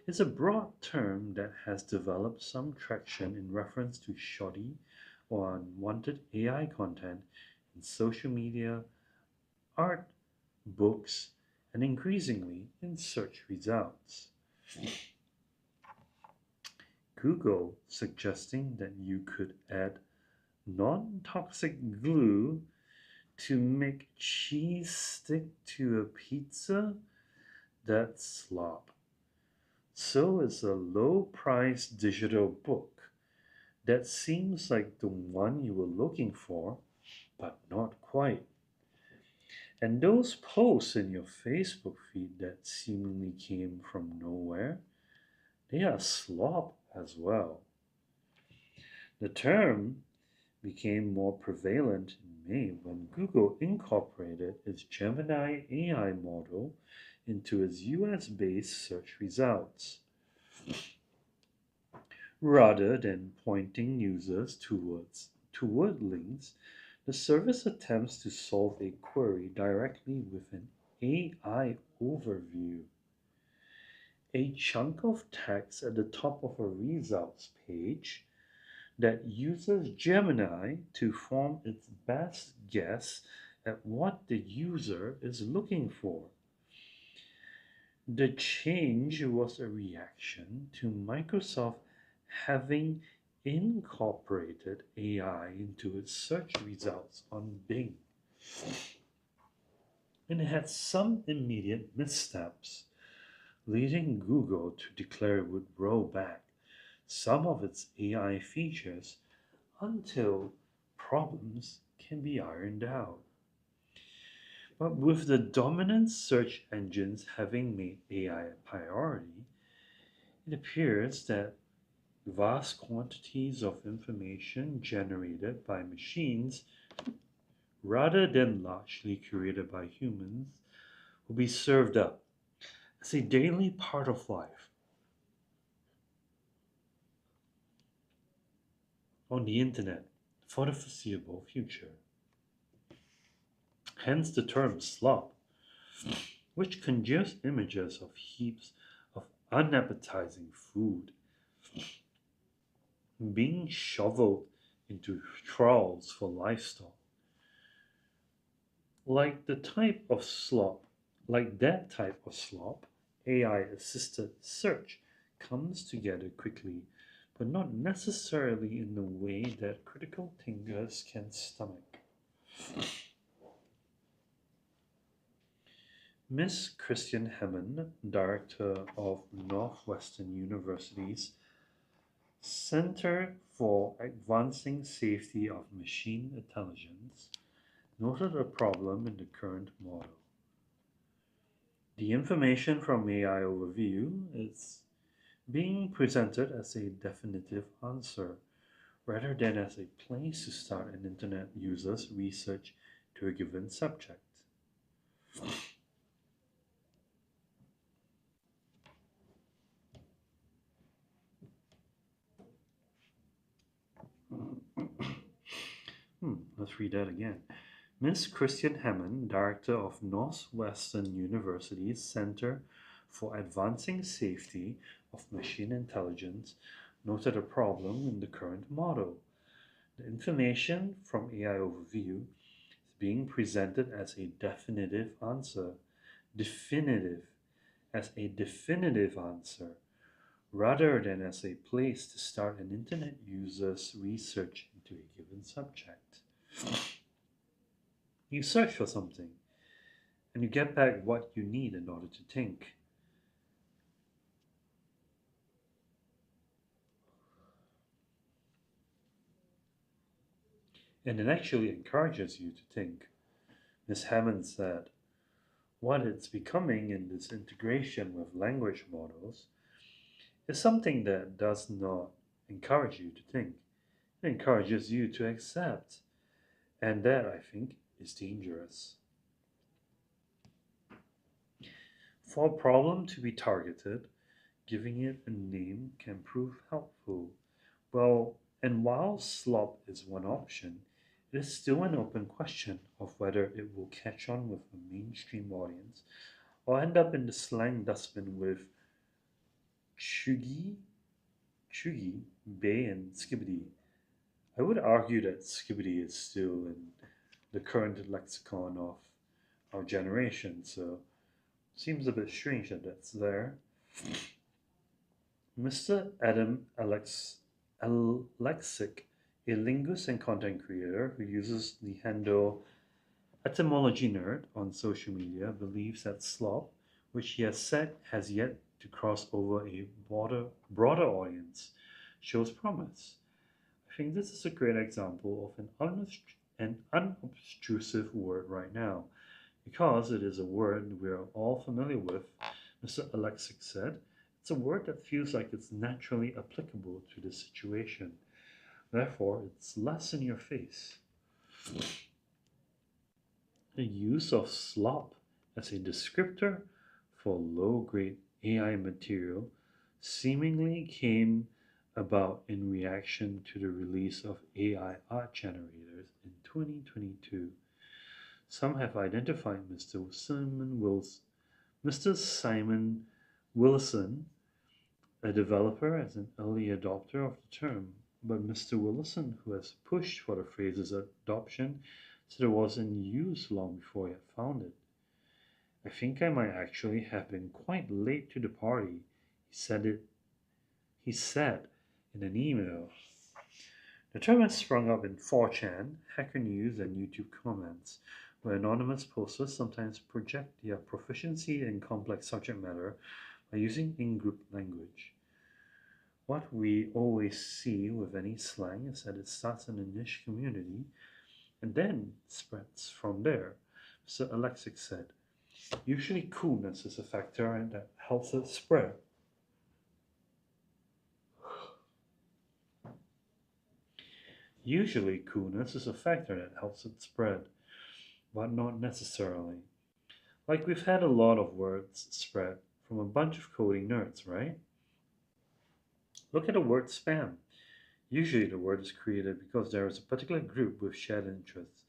is a broad term that has developed some traction in reference to shoddy or unwanted AI content in social media, art, books, and increasingly in search results. Google suggesting that you could add non toxic glue to make cheese stick to a pizza? That's slop. So is a low priced digital book that seems like the one you were looking for, but not quite. And those posts in your Facebook feed that seemingly came from nowhere, they are slop as well. The term became more prevalent in May when Google incorporated its Gemini AI model into its US based search results. Rather than pointing users toward links, the service attempts to solve a query directly with an AI overview. A chunk of text at the top of a results page that uses Gemini to form its best guess at what the user is looking for. The change was a reaction to Microsoft having incorporated AI into its search results on Bing, and it had some immediate missteps, leading Google to declare it would roll back some of its AI features until problems can be ironed out. But with the dominant search engines having made AI a priority, it appears that vast quantities of information generated by machines rather than largely curated by humans will be served up as a daily part of life. on the internet for the foreseeable future. Hence the term slop, which conjures images of heaps of unappetizing food being shoveled into troughs for livestock. Like the type of slop, like that type of slop, AI assisted search comes together quickly, but not necessarily in the way that critical thinkers can stomach. Miss Christian Hammond, director of Northwestern University's Center for Advancing Safety of Machine Intelligence, noted a problem in the current model. The information from AI overview is being presented as a definitive answer rather than as a place to start an internet user's research to a given subject. Let's read that again. Ms. Christian Hammond, director of Northwestern University's Center for Advancing Safety of Machine Intelligence, noted a problem in the current model. The information from AI Overview is being presented as a definitive answer, definitive, as a definitive answer, rather than as a place to start an internet user's research into a given subject. You search for something, and you get back what you need in order to think. And it actually encourages you to think. Ms. Hammond said, what it's becoming in this integration with language models is something that does not encourage you to think. It encourages you to accept. And that, I think, is dangerous. For a problem to be targeted, giving it a name can prove helpful. Well, and while slop is one option, it is still an open question of whether it will catch on with a mainstream audience or end up in the slang dustbin with chuggy, chuggy, bay, and skibbity. I would argue that skibbity is still in the current lexicon of our generation, so seems a bit strange that that's there. Mr. Adam Alexic, a linguist and content creator who uses the handle Etymology Nerd on social media, believes that slop, which he has said has yet to cross over a broader audience, shows promise. I think this is a great example of an unobtrusive word right now, because it is a word we are all familiar with. Mr. Alexic said, it's a word that feels like it's naturally applicable to the situation. Therefore, it's less in your face. The use of slop as a descriptor for low-grade AI material seemingly came about in reaction to the release of AI art generators in 2022. Some have identified Mr. Simon Willison, a developer, as an early adopter of the term, but Mr. Willison, who has pushed for the phrase's adoption, said it was in use long before he had found it. I think I might actually have been quite late to the party, he said in an email. The term has sprung up in 4chan, Hacker News, and YouTube comments, where anonymous posters sometimes project their proficiency in complex subject matter by using in-group language. What we always see with any slang is that it starts in a niche community and then spreads from there. Mr. Alexic said, usually coolness is a factor that helps it spread. Usually coolness is a factor that helps it spread, but not necessarily. Like we've had a lot of words spread from a bunch of coding nerds, right? Look at the word spam. Usually, the word is created because there is a particular group with shared interests,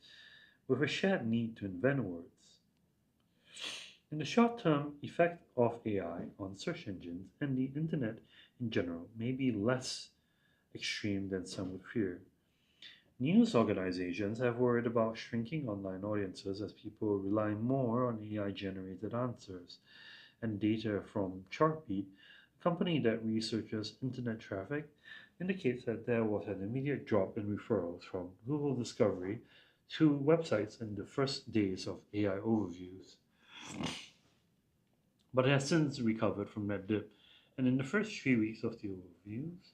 with a shared need to invent words. In the short term, effect of AI on search engines and the internet in general may be less extreme than some would fear. News organizations have worried about shrinking online audiences as people rely more on AI generated answers, and data from Chartbeat, a company that researches internet traffic, indicates that there was an immediate drop in referrals from Google Discovery to websites in the first days of AI overviews. But it has since recovered from that dip, and in the first 3 weeks of the overviews,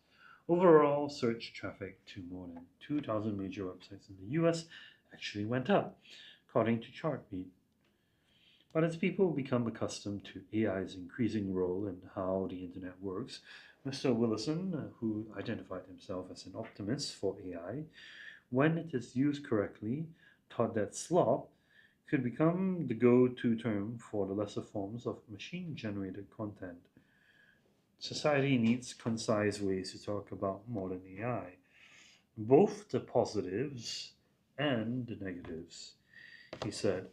overall search traffic to more than 2,000 major websites in the US actually went up, according to Chartbeat. But as people become accustomed to AI's increasing role in how the internet works, Mr. Willison, who identified himself as an optimist for AI, when it is used correctly, thought that slop could become the go-to term for the lesser forms of machine-generated content. Society needs concise ways to talk about modern AI, both the positives and the negatives. He said,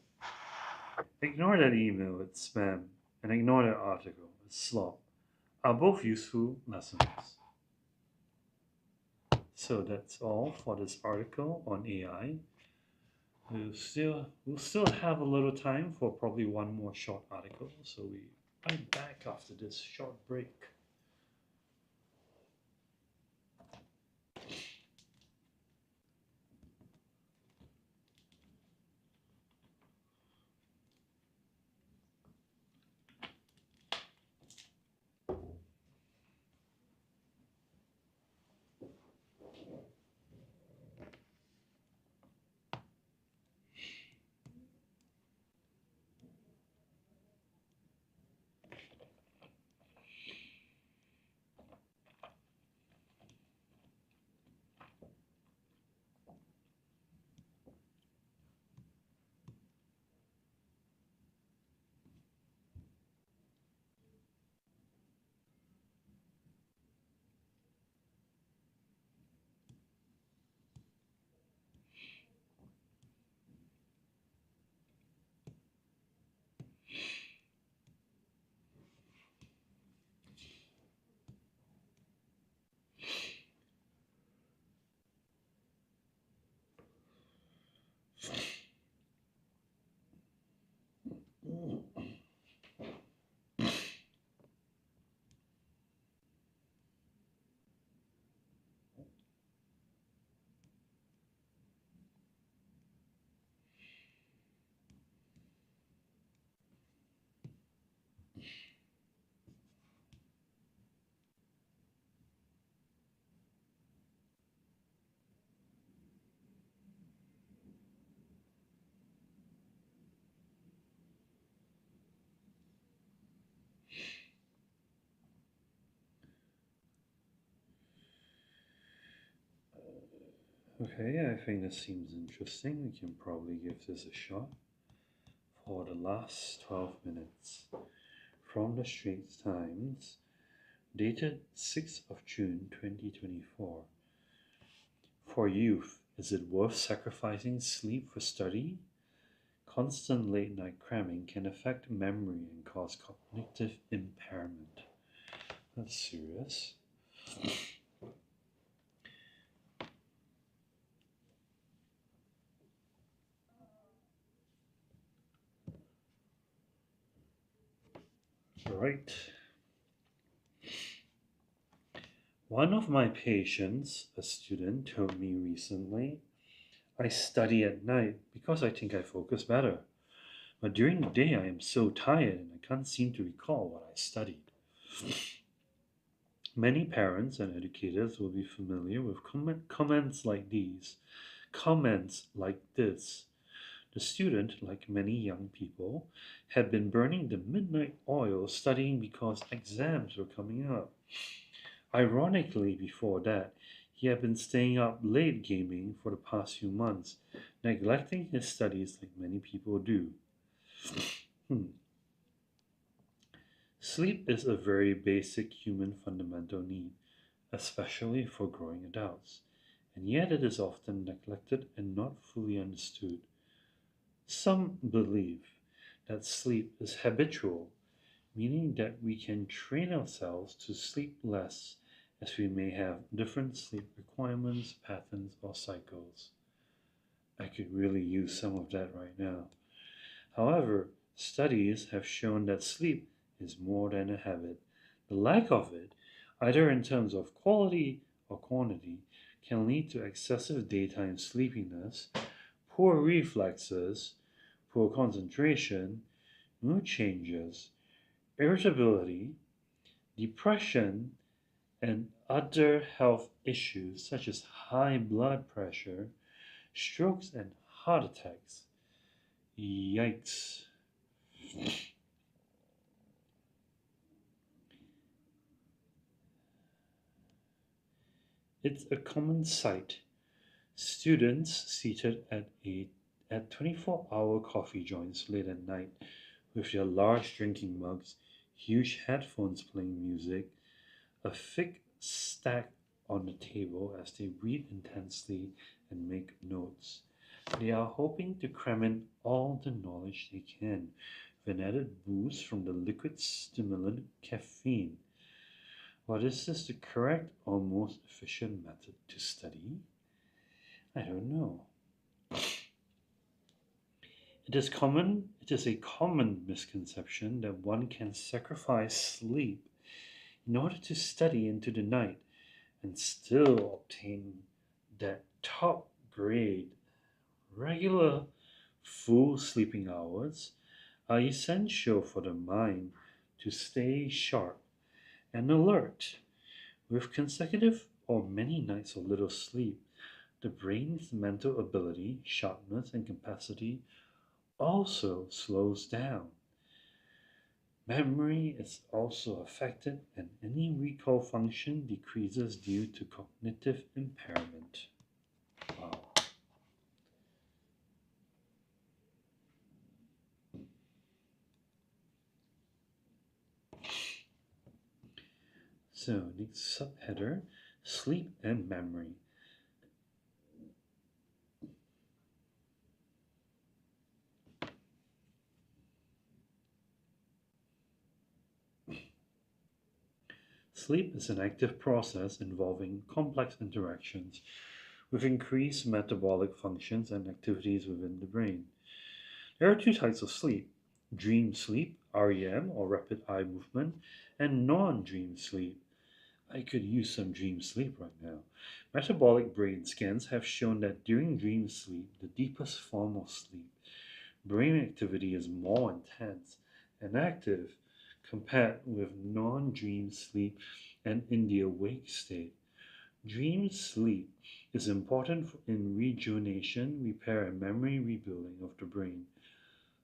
ignore that email, it's spam, and ignore that article, it's slop, are both useful lessons. So that's all for this article on AI. We'll still have a little time for probably one more short article, so we right back after this short break. Okay, I think this seems interesting. We can probably give this a shot. For the last 12 minutes, from the Straits Times, dated 6th of June 2024. For youth, is it worth sacrificing sleep for study? Constant late night cramming can affect memory and cause cognitive impairment. That's serious. Right. One of my patients, a student, told me recently, I study at night because I think I focus better. But during the day, I am so tired and I can't seem to recall what I studied. Many parents and educators will be familiar with comments like these. Comments like this. The student, like many young people, had been burning the midnight oil studying because exams were coming up. Ironically, before that, he had been staying up late gaming for the past few months, neglecting his studies like many people do. Hmm. Sleep is a very basic human fundamental need, especially for growing adults, and yet it is often neglected and not fully understood. Some believe that sleep is habitual, meaning that we can train ourselves to sleep less as we may have different sleep requirements, patterns, or cycles. I could really use some of that right now. However, studies have shown that sleep is more than a habit. The lack of it, either in terms of quality or quantity, can lead to excessive daytime sleepiness, poor reflexes, poor concentration, mood changes, irritability, depression, and other health issues such as high blood pressure, strokes, and heart attacks. Yikes. It's a common sight. Students seated at 24-hour coffee joints late at night with their large drinking mugs, huge headphones playing music, a thick stack on the table as they read intensely and make notes. They are hoping to cram in all the knowledge they can with an added boost from the liquid stimulant caffeine. But is this the correct or most efficient method to study? I don't know. It is a common misconception that one can sacrifice sleep in order to study into the night and still obtain that top grade. Regular full sleeping hours are essential for the mind to stay sharp and alert. With consecutive or many nights of little sleep, the brain's mental ability, sharpness, and capacity also slows down. Memory is also affected, and any recall function decreases due to cognitive impairment. Wow. So, next subheader, sleep and memory. Sleep is an active process involving complex interactions with increased metabolic functions and activities within the brain. There are two types of sleep: dream sleep, REM, or rapid eye movement, and non dream sleep. I could use some dream sleep right now. Metabolic brain scans have shown that during dream sleep, the deepest form of sleep, brain activity is more intense and active compared with non dream sleep and in the awake state. Dream sleep is important in rejuvenation, repair, and memory rebuilding of the brain.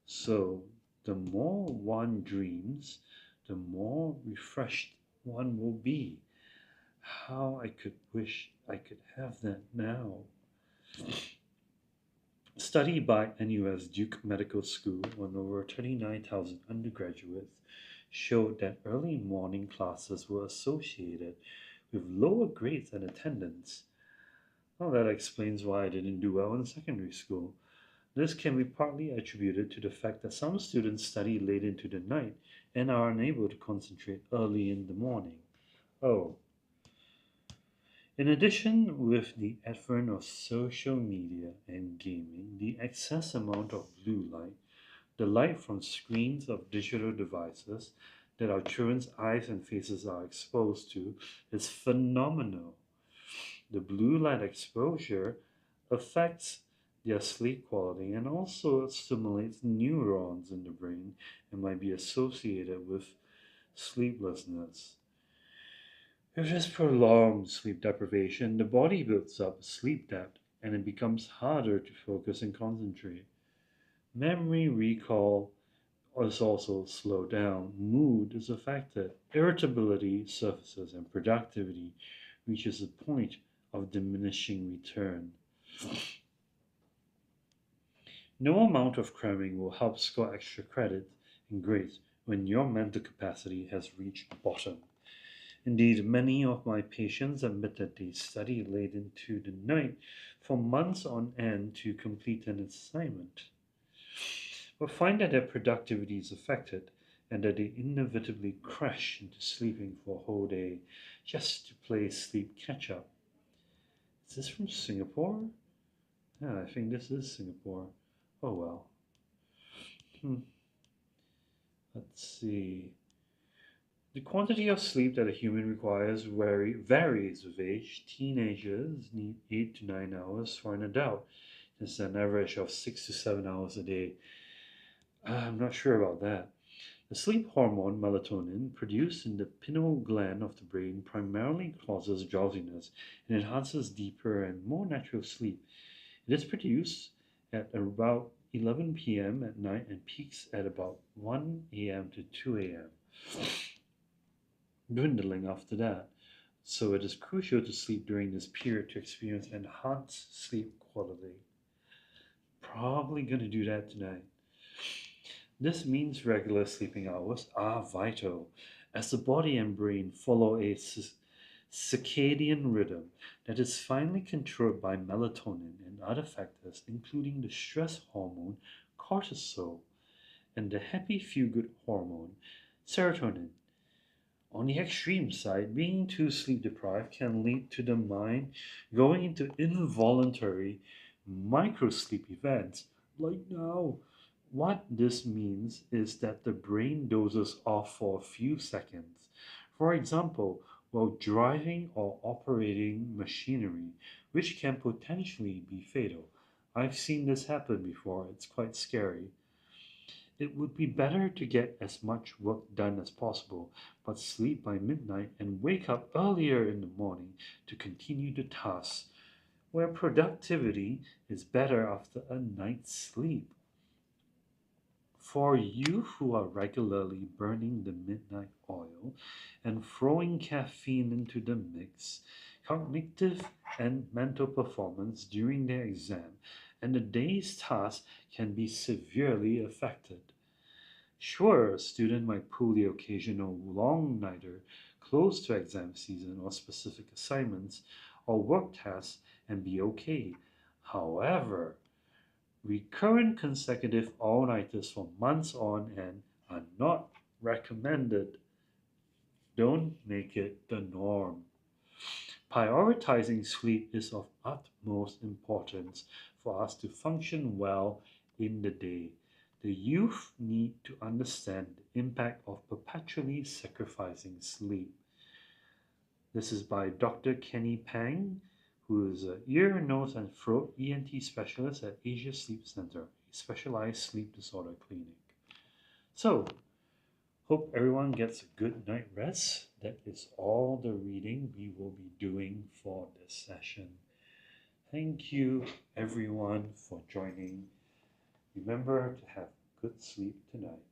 So, the more one dreams, the more refreshed one will be. How I could wish I could have that now. A study by NUS Duke Medical School on over 39,000 undergraduates showed that early morning classes were associated with lower grades and attendance. Well, that explains why I didn't do well in secondary school. This can be partly attributed to the fact that some students study late into the night and are unable to concentrate early in the morning. Oh, in addition, with the advent of social media and gaming, the excess amount of blue light, the light from screens of digital devices that our children's eyes and faces are exposed to, is phenomenal. The blue light exposure affects their sleep quality and also stimulates neurons in the brain and might be associated with sleeplessness. With this prolonged sleep deprivation, the body builds up sleep debt and it becomes harder to focus and concentrate. Memory recall is also slowed down, mood is affected, irritability surfaces, and productivity reaches a point of diminishing return. No amount of cramming will help score extra credit in grades when your mental capacity has reached bottom. Indeed, many of my patients admit that they study late into the night for months on end to complete an assignment, but find that their productivity is affected and that they inevitably crash into sleeping for a whole day just to play sleep catch up. Is this from Singapore? Yeah, I think this is Singapore. Oh well. Hmm. Let's see. The quantity of sleep that a human requires varies with age. Teenagers need 8 to 9 hours for an adult. It's an average of 6 to 7 hours a day. I'm not sure about that. The sleep hormone melatonin, produced in the pineal gland of the brain, primarily causes drowsiness and enhances deeper and more natural sleep. It is produced at about 11 p.m. at night and peaks at about 1 a.m. to 2 a.m., dwindling after that. So it is crucial to sleep during this period to experience enhanced sleep quality. Probably going to do that tonight. This means regular sleeping hours are vital, as the body and brain follow a circadian rhythm that is finely controlled by melatonin and other factors, including the stress hormone cortisol and the happy feel good hormone serotonin. On the extreme side, being too sleep deprived can lead to the mind going into involuntary micro sleep events, like now. What this means is that the brain dozes off for a few seconds. For example, while driving or operating machinery, which can potentially be fatal. I've seen this happen before, it's quite scary. It would be better to get as much work done as possible, but sleep by midnight and wake up earlier in the morning to continue the task, where productivity is better after a night's sleep. For you who are regularly burning the midnight oil and throwing caffeine into the mix, cognitive and mental performance during their exam and the day's task can be severely affected. Sure, a student might pull the occasional long nighter close to exam season or specific assignments or work tasks and be okay. However, recurrent consecutive all-nighters for months on end are not recommended. Don't make it the norm. Prioritizing sleep is of utmost importance for us to function well in the day. The youth need to understand the impact of perpetually sacrificing sleep. This is by Dr. Kenny Pang, who is an ear, nose, and throat ENT specialist at Asia Sleep Center, a specialized sleep disorder clinic. So, hope everyone gets a good night rest. That is all the reading we will be doing for this session. Thank you, everyone, for joining. Remember to have good sleep tonight.